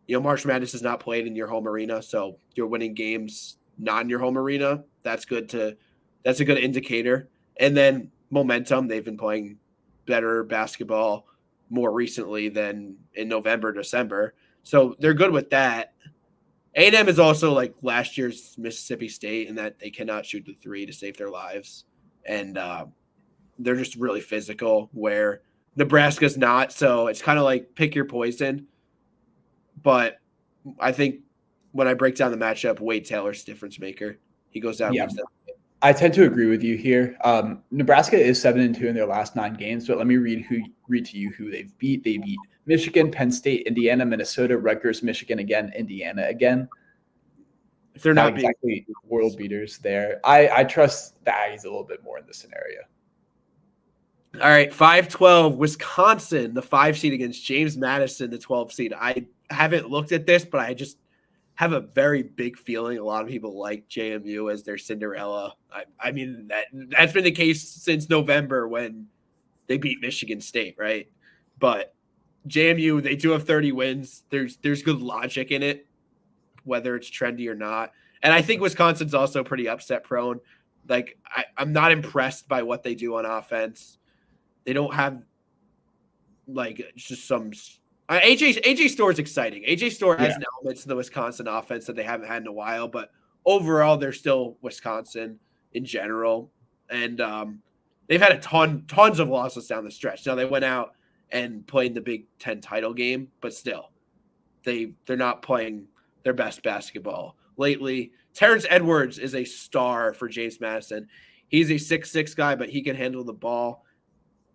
March Madness is not played in your home arena, so you're winning games not in your home arena. That's a good indicator. And then momentum, they've been playing better basketball more recently than in November, December. So they're good with that. A&M is also like last year's Mississippi State in that they cannot shoot the three to save their lives. And they're just really physical, where Nebraska's not. So it's kind of like pick your poison. But I think when I break down the matchup, Wade Taylor's difference maker. He goes out and wins that. I tend to agree with you here. Nebraska is 7-2 in their last 9 games, but let me read to you who they've beat. They beat Michigan, Penn State, Indiana, Minnesota, Rutgers, Michigan again, Indiana again. If they're not exactly world beaters there, I trust the Aggies a little bit more in this scenario. All right, 5-12, Wisconsin, the 5 seed against James Madison, the 12 seed. I haven't looked at this, but I just have a very big feeling a lot of people like JMU as their Cinderella. I mean, that's been the case since November when they beat Michigan State, right? But JMU, they do have 30 wins. There's good logic in it, whether it's trendy or not. And I think Wisconsin's also pretty upset prone. Like, I'm not impressed by what they do on offense. They don't have like just some AJ Store is exciting. AJ Store has an element to the Wisconsin offense that they haven't had in a while, but overall they're still Wisconsin in general. And they've had tons of losses down the stretch. Now they went out and played the Big Ten title game, but still they're not playing their best basketball lately. Terrence Edwards is a star for James Madison. He's a 6'6" guy, but he can handle the ball.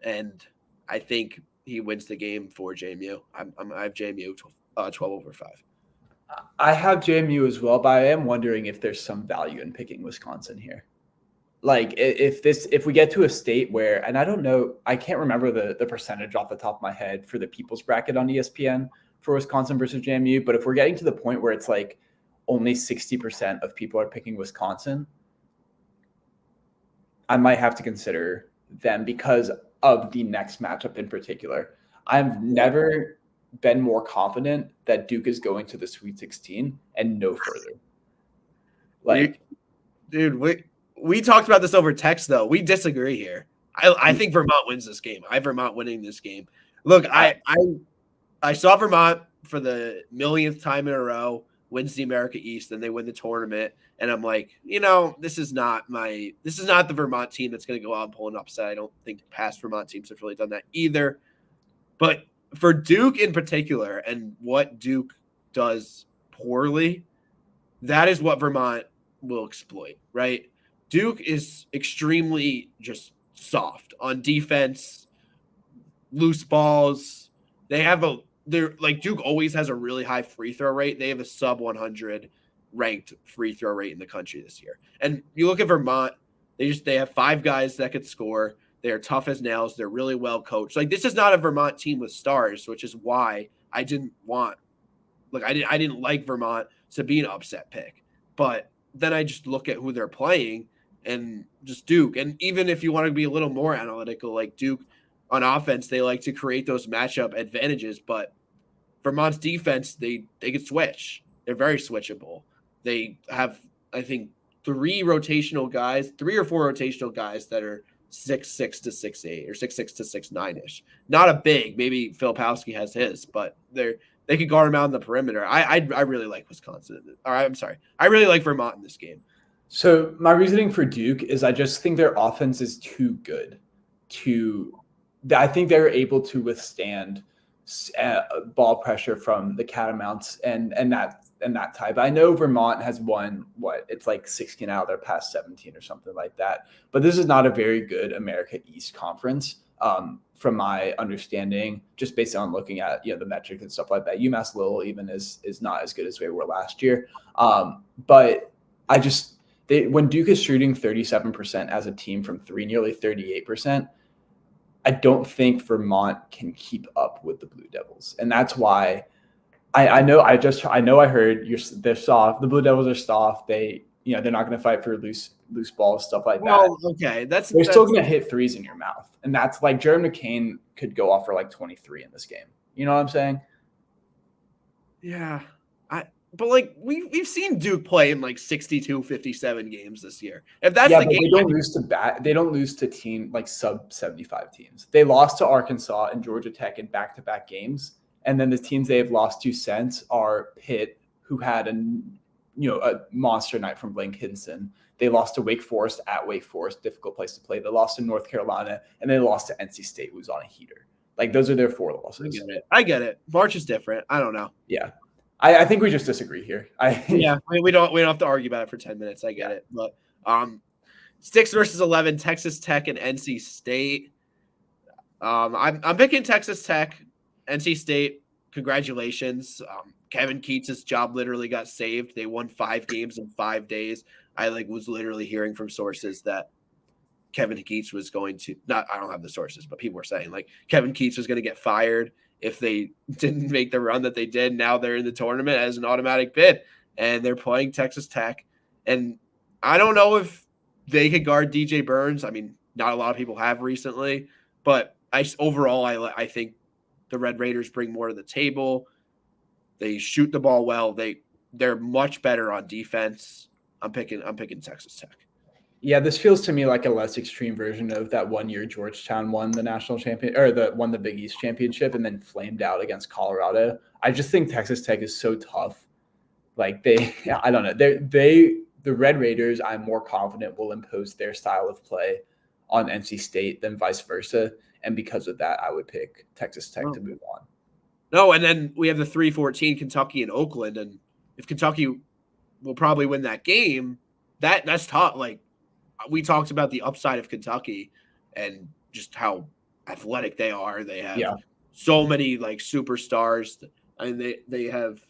And I think he wins the game for JMU. I have JMU 12/5. I have JMU as well, but I am wondering if there's some value in picking Wisconsin here. Like if we get to a state where, and I don't know, I can't remember the percentage off the top of my head for the people's bracket on ESPN for Wisconsin versus JMU, but if we're getting to the point where it's like only 60% of people are picking Wisconsin, I might have to consider them because of the next matchup in particular. I've never been more confident that Duke is going to the Sweet 16 and no further. Like, dude, we talked about this over text though. We disagree here. I think Vermont wins this game. I have Vermont winning this game. Look, I saw Vermont for the millionth time in a row wins the America East, and they win the tournament. And I'm like, this is not the Vermont team that's going to go out and pull an upset. I don't think past Vermont teams have really done that either. But for Duke in particular, and what Duke does poorly, that is what Vermont will exploit, right? Duke is extremely just soft on defense, loose balls. They're like Duke always has a really high free throw rate. They have a sub 100 ranked free throw rate in the country this year. And you look at Vermont, they have 5 guys that could score. They are tough as nails. They're really well coached. Like, this is not a Vermont team with stars, which is why I didn't like Vermont to be an upset pick. But then I just look at who they're playing and just Duke. And even if you want to be a little more analytical, like Duke on offense, they like to create those matchup advantages, but Vermont's defense, they can switch. They're very switchable. They have, I think, 3 or 4 rotational guys that are 6'6" to 6'8" or 6'6" to 6'9" Not a big. Maybe Filipowski has his, but they could guard him out on the perimeter. I really like Wisconsin. Or I'm sorry, I really like Vermont in this game. So my reasoning for Duke is I just think their offense is too good I think they're able to withstand ball pressure from the Catamounts and that type. I know Vermont has won it's like 16 out of their past 17 or something like that. But this is not a very good America East conference, from my understanding, just based on looking at the metrics and stuff like that. UMass Lowell even is not as good as they were last year. But when Duke is shooting 37% as a team from 3, nearly 38%. I don't think Vermont can keep up with the Blue Devils, and that's why I heard they're soft. The Blue Devils are soft. They're not going to fight for loose balls, stuff like that. Well, okay, they're still going to hit threes in your mouth, and that's like Jared McCain could go off for like 23 in this game. You know what I'm saying? Yeah, But like we've seen Duke play in like 62, 57 games this year. If that's Yeah, the but game, they don't lose to team like sub 75 teams. They lost to Arkansas and Georgia Tech in back-to-back games. And then the teams they have lost to since are Pitt, who had a monster night from Blake Hinson. They lost to Wake Forest at Wake Forest, difficult place to play. They lost to North Carolina, and they lost to NC State, who's on a heater. Like those are their 4 losses. I get it. March is different. I don't know. Yeah. I think we just disagree here. Yeah, I mean, we don't have to argue about it for 10 minutes. I get it. But 6 versus 11, Texas Tech and NC State. I'm picking Texas Tech. NC State, congratulations. Kevin Keats' job literally got saved. They won 5 games in 5 days. I was literally hearing from sources that Kevin Keats was going to I don't have the sources, but people were saying Kevin Keats was going to get fired if they didn't make the run that they did. Now they're in the tournament as an automatic bid, and they're playing Texas Tech. And I don't know if they could guard DJ Burns. I mean, not a lot of people have recently, but I think the Red Raiders bring more to the table. They shoot the ball well. They're much better on defense. I'm picking Texas Tech. Yeah, this feels to me like a less extreme version of that 1 year Georgetown won the national champion won the Big East championship and then flamed out against Colorado. I just think Texas Tech is so tough. Like I don't know. The Red Raiders, I'm more confident will impose their style of play on NC State than vice versa. And because of that, I would pick Texas Tech to move on. No, and then we have the 3-14 Kentucky and Oakland. And if Kentucky will probably win that game, that's tough. We talked about the upside of Kentucky and just how athletic they are. They have so many superstars. I mean, they have,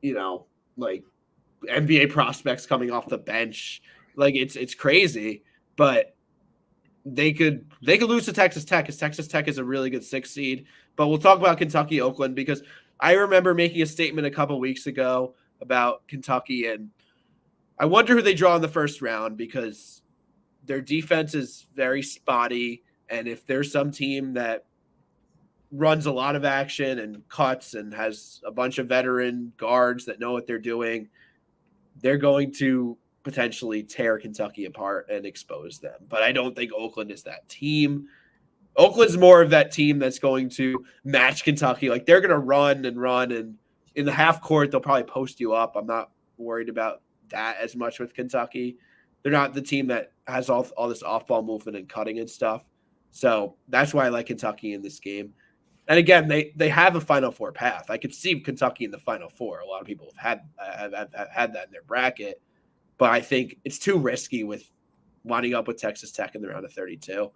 NBA prospects coming off the bench. It's crazy, but they could lose to Texas Tech because Texas Tech is a really good 6 seed. But we'll talk about Kentucky, Oakland, because I remember making a statement a couple weeks ago about Kentucky, and I wonder who they draw in the first round because their defense is very spotty. And if there's some team that runs a lot of action and cuts and has a bunch of veteran guards that know what they're doing, they're going to potentially tear Kentucky apart and expose them. But I don't think Oakland is that team. Oakland's more of that team that's going to match Kentucky. They're going to run, and in the half court, they'll probably post you up. I'm not worried about that as much with Kentucky. They're not the team that has all this off-ball movement and cutting and stuff. So that's why I like Kentucky in this game. And again, they have a Final Four path. I could see Kentucky in the Final Four. A lot of people have had that in their bracket, but I think it's too risky with winding up with Texas Tech in the round of 32.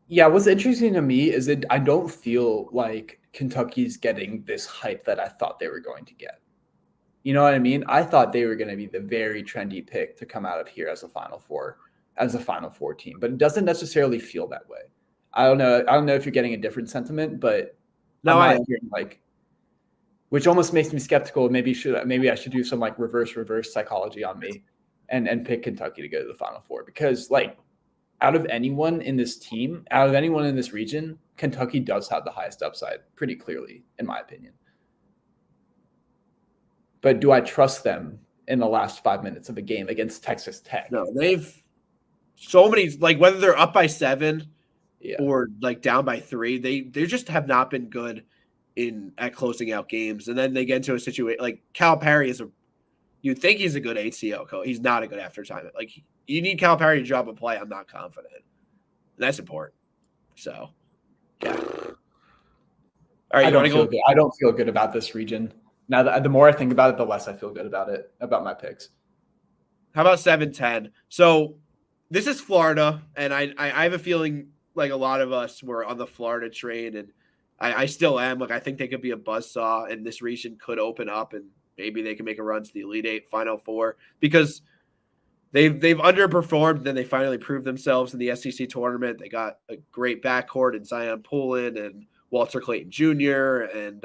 Yeah, what's interesting to me is that I don't feel like Kentucky's getting this hype that I thought they were going to get. You know what I mean? I thought they were going to be the very trendy pick to come out of here as a Final Four team, but it doesn't necessarily feel that way. I don't know if you're getting a different sentiment, but no, I'm not hearing which almost makes me skeptical. Maybe I should do some reverse psychology on me and pick Kentucky to go to the Final Four because out of anyone in this region, Kentucky does have the highest upside pretty clearly, in my opinion. But do I trust them in the last 5 minutes of a game against Texas Tech? No, they've so many, whether they're up by 7 or down by 3, they just have not been good at closing out games. And then they get into a situation Calipari you'd think he's a good ACO coach. He's not a good after time. You need Calipari to drop a play. I'm not confident. And that's important. So, yeah. All right, I don't feel good about this region. Now, the more I think about it, the less I feel good about my picks. How about 7-10? So this is Florida, and I have a feeling a lot of us were on the Florida train, and I still am. I think they could be a buzzsaw, and this region could open up, and maybe they can make a run to the Elite Eight, Final Four, because they've underperformed, and then they finally proved themselves in the SEC tournament. They got a great backcourt in Zion Poulin and Walter Clayton Jr., and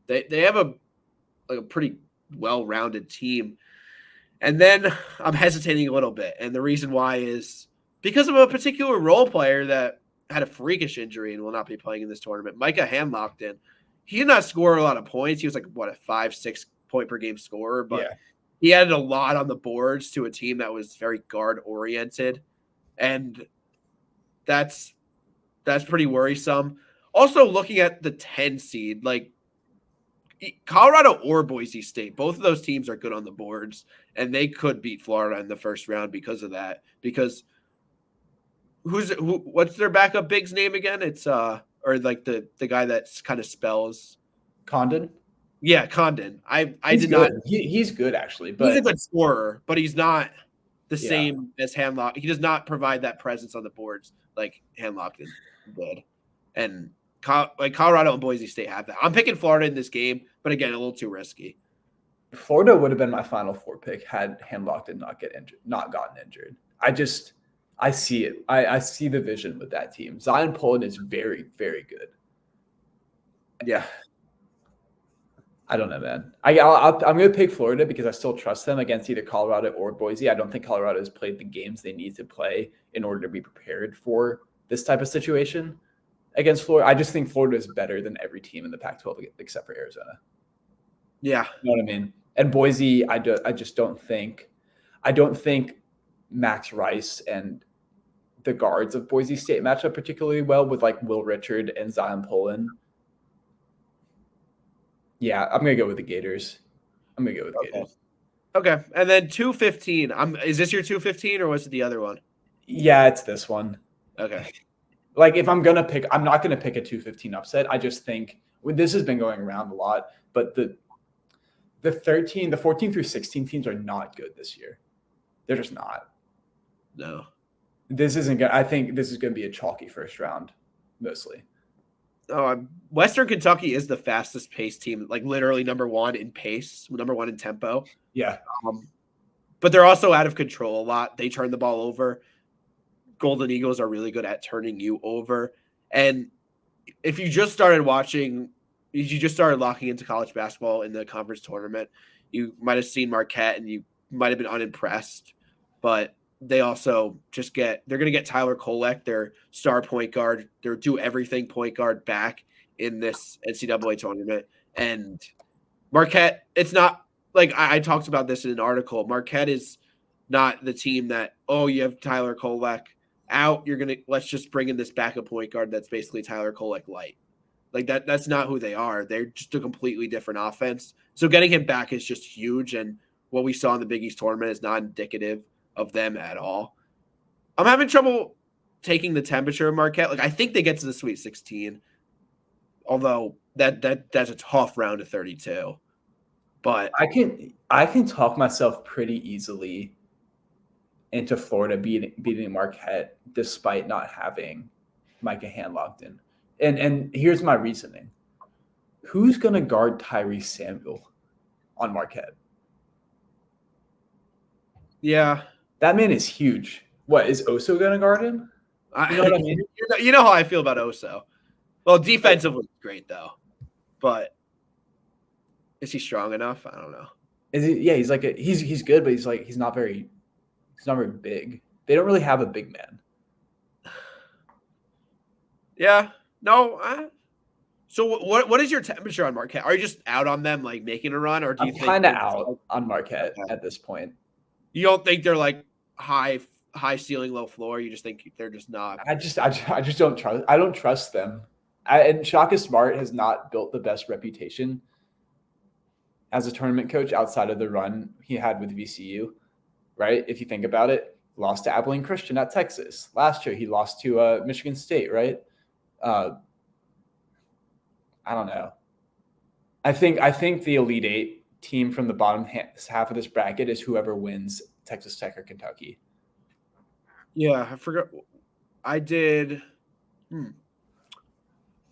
they have a pretty well-rounded team. And then I'm hesitating a little bit, and the reason why is because of a particular role player that had a freakish injury and will not be playing in this tournament. Micah Hanlockton, he did not score a lot of points. He was like what, a 5-6 point per game scorer, but Yeah. he added a lot on the boards to a team that was very guard oriented, and that's pretty worrisome. Also, looking at the 10 seed, like Colorado or Boise State, both of those teams are good on the boards, and they could beat Florida in the first round because of that. Because what's their backup big's name again? It's or like the guy that's kind of spells Condon. Yeah, Condon. I He's did good. not. He's good actually, He's a but good scorer, but he's not the yeah. same as Handlock. He does not provide that presence on the boards like Handlock did. And like Colorado and Boise State have that. I'm picking Florida in this game, but again, a little too risky. Florida would have been my Final Four pick had Handlock not gotten injured. I see it. I see the vision with that team. Zion Poland is very, very good. Yeah. I don't know, man. I'm going to pick Florida because I still trust them against either Colorado or Boise. I don't think Colorado has played the games they need to play in order to be prepared for this type of situation against Florida. I just think Florida is better than every team in the Pac-12 except for Arizona. Yeah. You know what I mean? And Boise, I just don't think Max Rice and the guards of Boise State match up particularly well with like Will Richard and Zion Poland. Yeah, I'm going to go with the Gators. Gators. Okay. And then 215. Is this your 215 or was it the other one? Yeah, it's this one. Okay. Like if I'm going to pick, I'm not going to pick a 215 upset. I just think this has been going around a lot, but the 14 through 16 teams are not good this year. They're just not. No. I think this is going to be a chalky first round mostly. Western Kentucky is the fastest paced team, like literally number one in pace, number one in tempo. Yeah. But they're also out of control a lot. They turn the ball over. Golden Eagles are really good at turning you over. And if you just started locking into college basketball in the conference tournament, you might have seen Marquette and you might have been unimpressed. But they also they're going to get Tyler Kolek, their star point guard, their do everything point guard back in this NCAA tournament. And Marquette, it's not like I talked about this in an article. Marquette is not the team that, you have Tyler Kolek out. Let's just bring in this backup point guard that's basically Tyler Kolek light. Like that's not who they are. They're just a completely different offense. So getting him back is just huge. And what we saw in the Big East tournament is not indicative of them at all. I'm having trouble taking the temperature of Marquette. Like I think they get to the Sweet 16, although that's a tough round of 32. But I can talk myself pretty easily into Florida beating Marquette despite not having Micah Handlockton. And here's my reasoning. Who's going to guard Tyrese Samuel on Marquette? Yeah. That man is huge. What, is Oso going to guard him? You know what I mean? You know how I feel about Oso. Well, defensively, great, though. But is he strong enough? I don't know. Is he? Yeah, he's he's good, but he's not very big. They don't really have a big man. Yeah. No. So what is your temperature on Marquette? Are you just out on them, like making a run, or do you think kind of out on Marquette at this point? You don't think they're like high ceiling, low floor? You just think they're just not? I just don't trust. I don't trust them. And Shaka Smart has not built the best reputation as a tournament coach outside of the run he had with VCU, right? If you think about it, lost to Abilene Christian at Texas. Last year, he lost to Michigan State, right? I don't know. I think the Elite Eight team from the bottom half of this bracket is whoever wins Texas Tech or Kentucky. Yeah, I forgot. I did.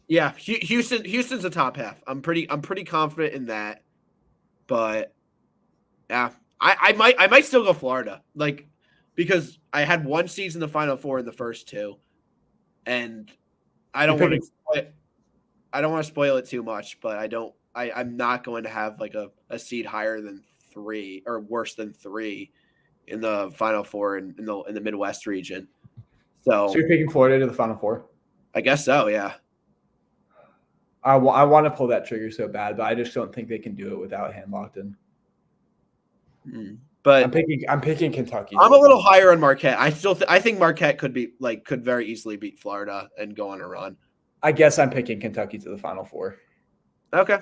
Yeah, Houston's the top half. I'm pretty confident in that. But yeah, I might still go Florida, like because I had one seeds in the Final Four in the first two, and I don't want to spoil it too much, but I'm not going to have like a seed higher than 3 or worse than 3 in the Final Four in the Midwest region. So you're picking Florida to the Final Four? I guess so, yeah. I want to pull that trigger so bad, but I just don't think they can do it without hand locked in. But I'm picking Kentucky. I'm a little higher on Marquette. I still I think Marquette could very easily beat Florida and go on a run. I guess I'm picking Kentucky to the Final Four. Okay.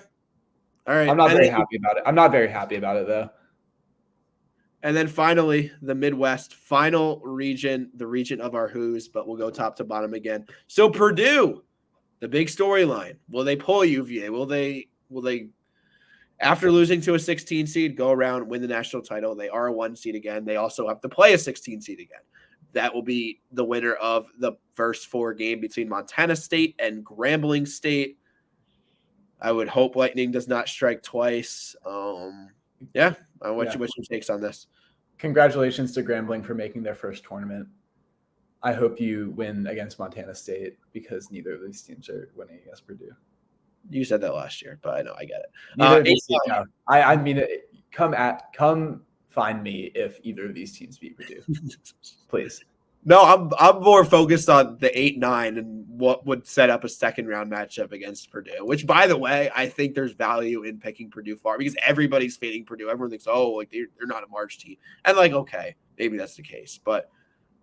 All right. I'm not very happy about it. I'm not very happy about it, though. And then finally, the Midwest, final region, the region of our who's, but we'll go top to bottom again. So Purdue, the big storyline. Will they pull UVA? Will they, after losing to a 16 seed, go around, win the national title? They are a 1 seed again. They also have to play a 16 seed again. That will be the winner of the first 4 game between Montana State and Grambling State. I would hope lightning does not strike twice. What's your takes on this? Congratulations to Grambling for making their first tournament. I hope you win against Montana State because neither of these teams are winning against Purdue. You said that last year, but I know I get it. Neither of these teams, no. I mean, come find me if either of these teams beat Purdue, please. No, I'm more focused on the 8-9 and what would set up a second round matchup against Purdue. Which, by the way, I think there's value in picking Purdue far because everybody's fading Purdue. Everyone thinks, they're not a March team, and okay, maybe that's the case. But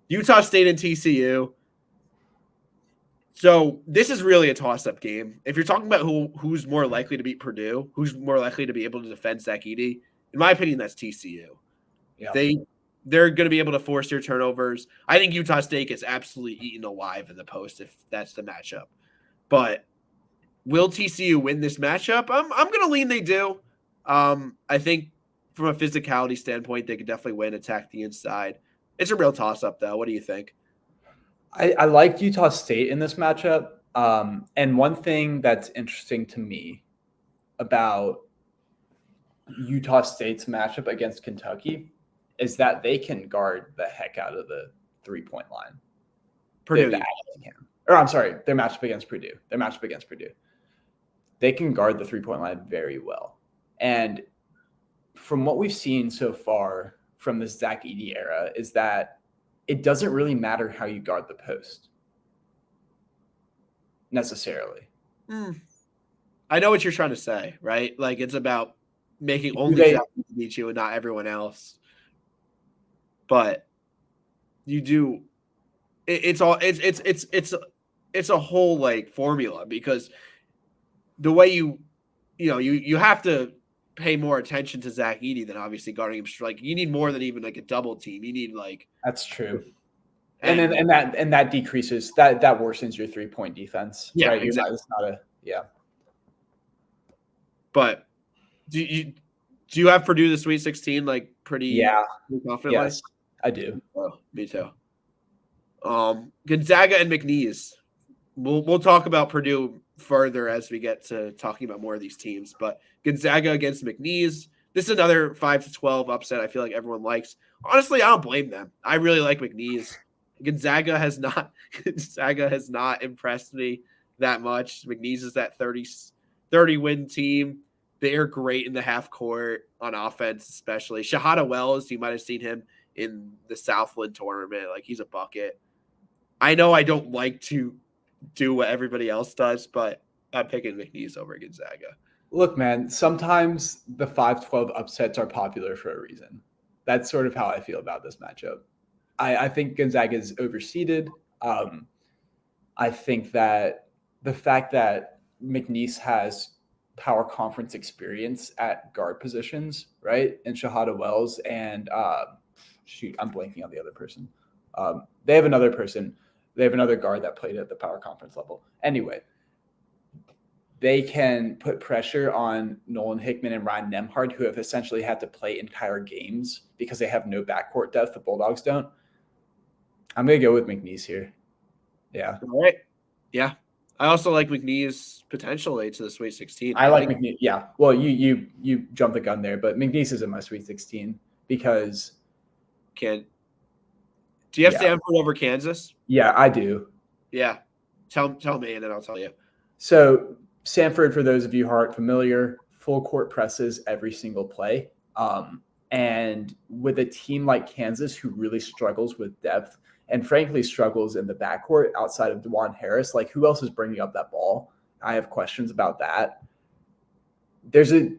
Utah State and TCU. So this is really a toss-up game. If you're talking about who's more likely to beat Purdue, who's more likely to be able to defend Zach Edey, in my opinion, that's TCU. Yeah. They're going to be able to force your turnovers. I think Utah State gets absolutely eaten alive in the post if that's the matchup. But will TCU win this matchup? I'm going to lean they do. I think from a physicality standpoint, they could definitely win, attack the inside. It's a real toss-up, though. What do you think? I like Utah State in this matchup. And one thing that's interesting to me about Utah State's matchup against Kentucky is that they can guard the heck out of the 3-point line. Purdue can. Or I'm sorry, their matchup against Purdue. They can guard the 3-point line very well. And from what we've seen so far from the Zach Edey era is that it doesn't really matter how you guard the post necessarily. I know what you're trying to say, right? It's about making only Zach beat you and not everyone else. But you do. It's a whole formula because the way you have to pay more attention to Zach Edey than obviously guarding him. You need more than even a double team. You need that's true. And that decreases that worsens your 3-point defense. Yeah, right? Exactly. It's not yeah. But do you have Purdue the Sweet 16 pretty confidently? Yes, I do. Oh, me too. Gonzaga and McNeese. We'll talk about Purdue further as we get to talking about more of these teams. But Gonzaga against McNeese. This is another 5-12 upset I feel like everyone likes. Honestly, I don't blame them. I really like McNeese. Gonzaga has not impressed me that much. McNeese is that 30 win team. They're great in the half court on offense, especially. Shahada Wells, you might have seen him in the Southland tournament. He's a bucket. I know I don't like to do what everybody else does, but I'm picking McNeese over Gonzaga. Look, man, sometimes the 5-12 upsets are popular for a reason. That's sort of how I feel about this matchup. I think Gonzaga is overseeded. I think that the fact that McNeese has power conference experience at guard positions, right? And Shahada Wells and I'm blanking on the other person. They have another person. They have another guard that played at the power conference level. Anyway, they can put pressure on Nolan Hickman and Ryan Nembhard, who have essentially had to play entire games because they have no backcourt depth. The Bulldogs don't. I'm going to go with McNeese here. Yeah. All right. Yeah. I also like McNeese potentially to the Sweet 16. I like McNeese. Yeah. Well, you jumped the gun there, but McNeese is in my Sweet 16 because do you have Stanford over Kansas? Yeah, I do. Yeah. Tell me and then I'll tell you. So Stanford, for those of you who aren't familiar, full court presses every single play. And with a team like Kansas who really struggles with depth and frankly struggles in the backcourt outside of DeJuan Harris, who else is bringing up that ball I have questions about that. There's a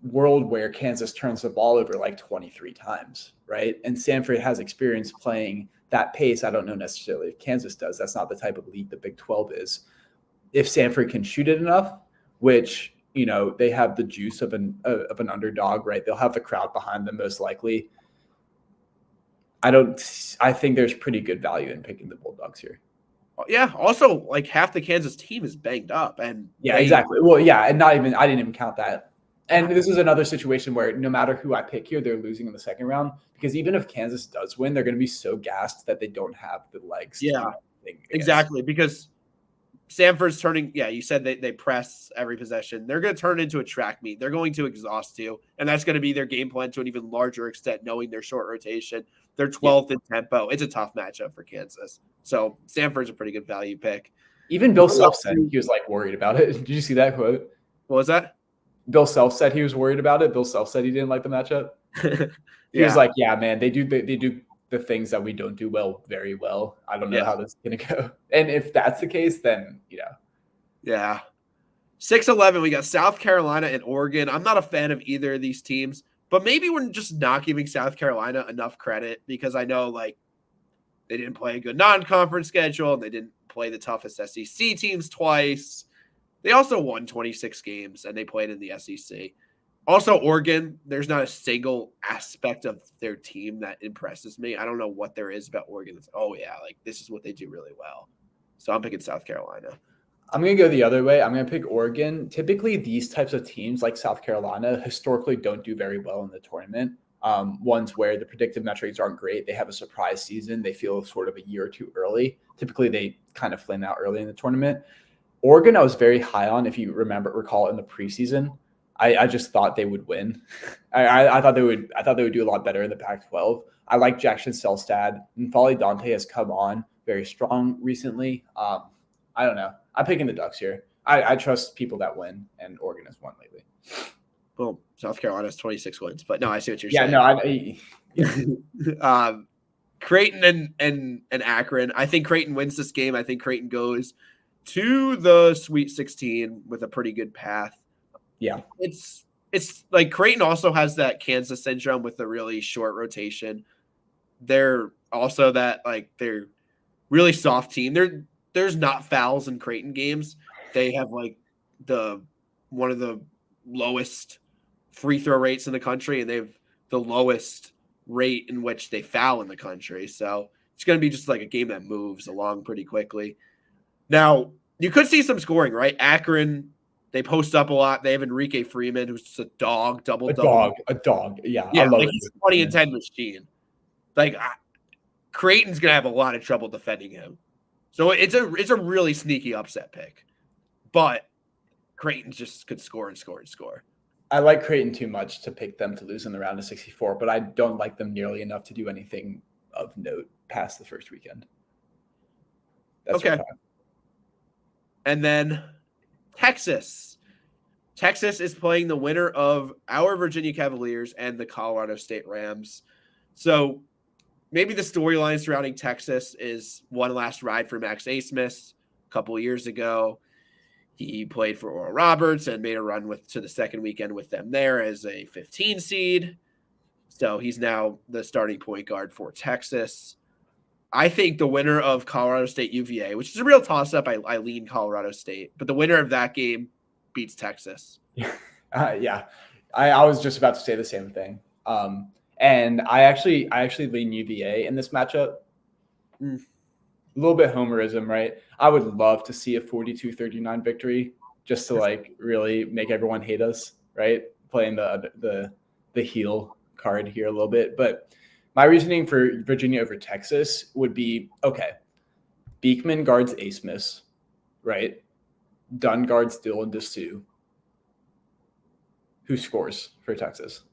world where Kansas turns the ball over like 23 times, right? And Stanford has experience playing that pace. I don't know necessarily if Kansas does. That's not the type of league the Big 12 is. If Stanford can shoot it enough, which, they have the juice of an underdog, right? They'll have the crowd behind them most likely. I think there's pretty good value in picking the Bulldogs here. Yeah. Also, like half the Kansas team is banged up, and exactly. Well, yeah, and I didn't even count that. And this is another situation where no matter who I pick here, they're losing in the second round, because even if Kansas does win, they're going to be so gassed that they don't have the legs. Yeah, exactly. Because Stanford's turning. Yeah, you said they press every possession. They're going to turn it into a track meet. They're going to exhaust you, and that's going to be their game plan to an even larger extent, knowing their short rotation. They're 12th in tempo. It's a tough matchup for Kansas. So Stanford's a pretty good value pick. Even Bill Self said he was like worried about it. Did you see that quote? What was that? Bill Self said he was worried about it. Bill Self said he didn't like the matchup. He was like, "Yeah, man, they do the things that we don't do well very well. I don't know how this is gonna go." And if that's the case, then Yeah. 6-11, we got South Carolina and Oregon. I'm not a fan of either of these teams, but maybe we're just not giving South Carolina enough credit, because I know like they didn't play a good non-conference schedule. They didn't play the toughest SEC teams twice. They also won 26 games, and they played in the SEC. Also, Oregon, there's not a single aspect of their team that impresses me. I don't know what there is about Oregon that's, like this is what they do really well. So I'm picking South Carolina. I'm going to go the other way. I'm going to pick Oregon. Typically, these types of teams like South Carolina historically don't do very well in the tournament. Ones where the predictive metrics aren't great. They have a surprise season. They feel sort of a year or two early. Typically, they kind of flame out early in the tournament. Oregon, I was very high on, if you recall in the preseason. I just thought they would win. I thought they would do a lot better in the Pac-12. I like Jackson Selstad, and Folly Dante has come on very strong recently. I don't know. I'm picking the Ducks here. I trust people that win, and Oregon has won lately. Well, South Carolina has 26 wins, but no, I see what you're saying. No, Creighton and Akron. I think Creighton wins this game. I think Creighton goes to the Sweet 16 with a pretty good path. Yeah. It's like Creighton also has that Kansas syndrome with a really short rotation. They're also they're really soft team. There's not fouls in Creighton games. They have like one of the lowest free throw rates in the country, and they have the lowest rate in which they foul in the country. So it's going to be just like a game that moves along pretty quickly. Now, you could see some scoring, right? Akron, they post up a lot. They have Enrique Freeman, who's just a dog, double. A dog. Yeah, I love he's a 20 and 10 machine. Like Creighton's gonna have a lot of trouble defending him. So it's a really sneaky upset pick. But Creighton just could score and score and score. I like Creighton too much to pick them to lose in the round of 64, but I don't like them nearly enough to do anything of note past the first weekend. That's okay. And then Texas. Texas is playing the winner of our Virginia Cavaliers and the Colorado State Rams. So maybe the storyline surrounding Texas is one last ride for Max Asmus a couple of years ago. He played for Oral Roberts and made a run to the second weekend with them there as a 15 seed. So he's now the starting point guard for Texas. I think the winner of Colorado State UVA, which is a real toss-up, I lean Colorado State, but the winner of that game beats Texas. Yeah. I was just about to say the same thing. And I actually lean UVA in this matchup. A little bit homerism, right? I would love to see a 42-39 victory just to really make everyone hate us, right? Playing the heel card here a little bit. But my reasoning for Virginia over Texas would be, okay, Beekman guards Asmus, right? Dunn guards Dylan Dessou. Who scores for Texas?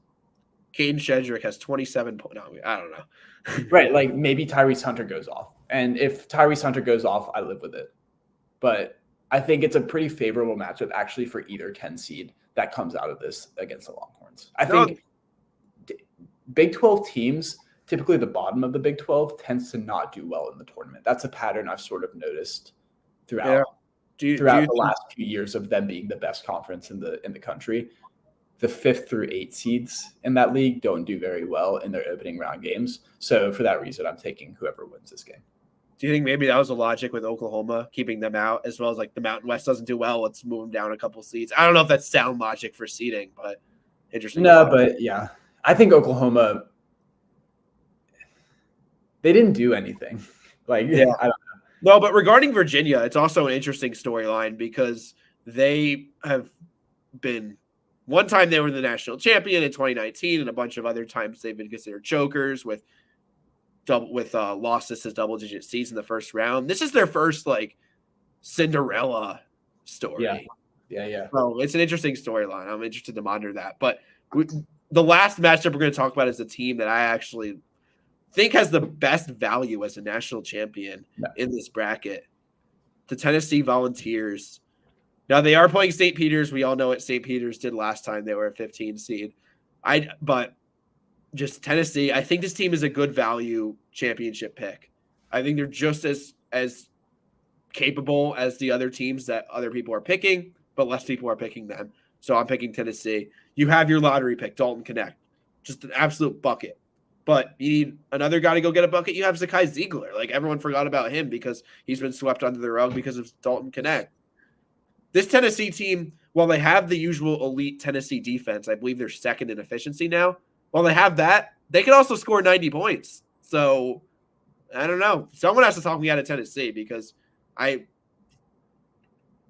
Caden Shedrick has 27 points. No, I don't know. Right, maybe Tyrese Hunter goes off. And if Tyrese Hunter goes off, I live with it. But I think it's a pretty favorable matchup actually for either 10 seed that comes out of this against the Longhorns. I think Big 12 teams, typically the bottom of the Big 12, tends to not do well in the tournament. That's a pattern I've sort of noticed throughout. throughout the last few years of them being the best conference in the country. The 5th through 8th seeds in that league don't do very well in their opening round games. So for that reason, I'm taking whoever wins this game. Do you think maybe that was the logic with Oklahoma keeping them out, as well as like the Mountain West doesn't do well? Let's move them down a couple seeds. I don't know if that's sound logic for seeding, but interesting. No, but yeah, I think Oklahoma, they didn't do anything. I don't know. No, but regarding Virginia, it's also an interesting storyline because they have been one time they were the national champion in 2019, and a bunch of other times they've been considered chokers with losses to double-digit seeds in the first round. This is their first Cinderella story. Yeah. So it's an interesting storyline. I'm interested to monitor that. But the last matchup we're going to talk about is a team that I actually think has the best value as a national champion in this bracket. The Tennessee Volunteers. Now they are playing St. Peter's. We all know what St. Peter's did last time they were a 15 seed. But just Tennessee, I think this team is a good value championship pick. I think they're just as capable as the other teams that other people are picking, but less people are picking them. So I'm picking Tennessee. You have your lottery pick, Dalton Connect. Just an absolute bucket. But you need another guy to go get a bucket. You have Zakai Ziegler. Everyone forgot about him because he's been swept under the rug because of Dalton Connect. This Tennessee team, while they have the usual elite Tennessee defense, I believe they're second in efficiency now. While they have that, they can also score 90 points. So, I don't know. Someone has to talk me out of Tennessee because I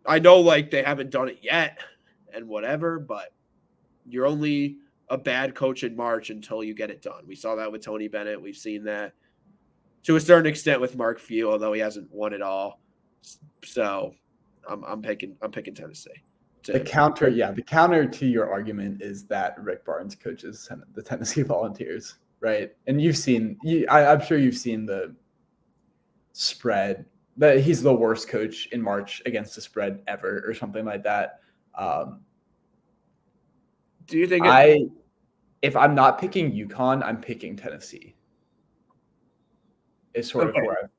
know they haven't done it yet and whatever, but you're only a bad coach in March until you get it done. We saw that with Tony Bennett. We've seen that to a certain extent with Mark Few, although he hasn't won it all. So I'm picking Tennessee. The counter to your argument is that Rick Barnes coaches the Tennessee Volunteers, right? And I'm sure you've seen the spread. That he's the worst coach in March against the spread ever, or something like that. Do you think if I'm not picking UConn, I'm picking Tennessee? Is sort of where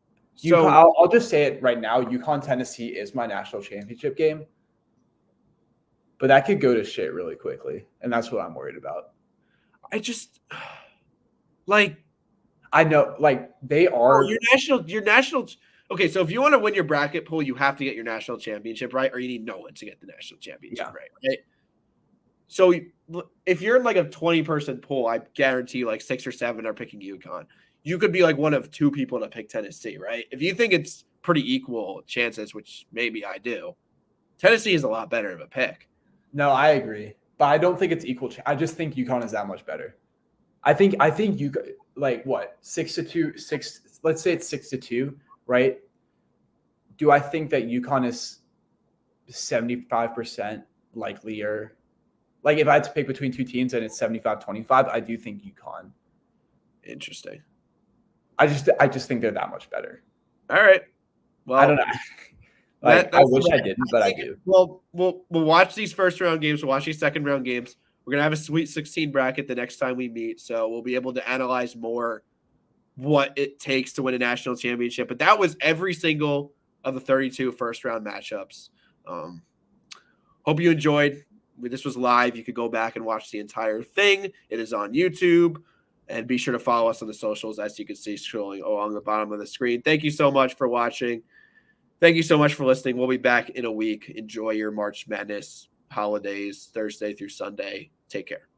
I'll just say it right now. UConn Tennessee is my national championship game. But that could go to shit really quickly, and that's what I'm worried about. I know, they are your national. Okay, so if you want to win your bracket pool, you have to get your national championship right, or you need no one to get the national championship right? So if you're in a 20-person pool, I guarantee 6 or 7 are picking UConn. You could be one of 2 people to pick Tennessee, right? If you think it's pretty equal chances, which maybe I do, Tennessee is a lot better of a pick. No, I agree, but I don't think it's equal. I just think UConn is that much better. I think you 6-2, 6. Let's say it's 6-2, right? Do I think that UConn is 75% likelier? If I had to pick between 2 teams and it's 75-25, I do think UConn. Interesting. I just think they're that much better. All right. Well, I don't know. I wish I didn't, but I do. Well, we'll watch these first round games. We'll watch these second round games. We're gonna have a Sweet 16 bracket the next time we meet, so we'll be able to analyze more what it takes to win a national championship. But that was every single of the 32 first round matchups. Hope you enjoyed. This was live. You could go back and watch the entire thing. It is on YouTube. And be sure to follow us on the socials, as you can see scrolling along the bottom of the screen. Thank you so much for watching. Thank you so much for listening. We'll be back in a week. Enjoy your March Madness holidays, Thursday through Sunday. Take care.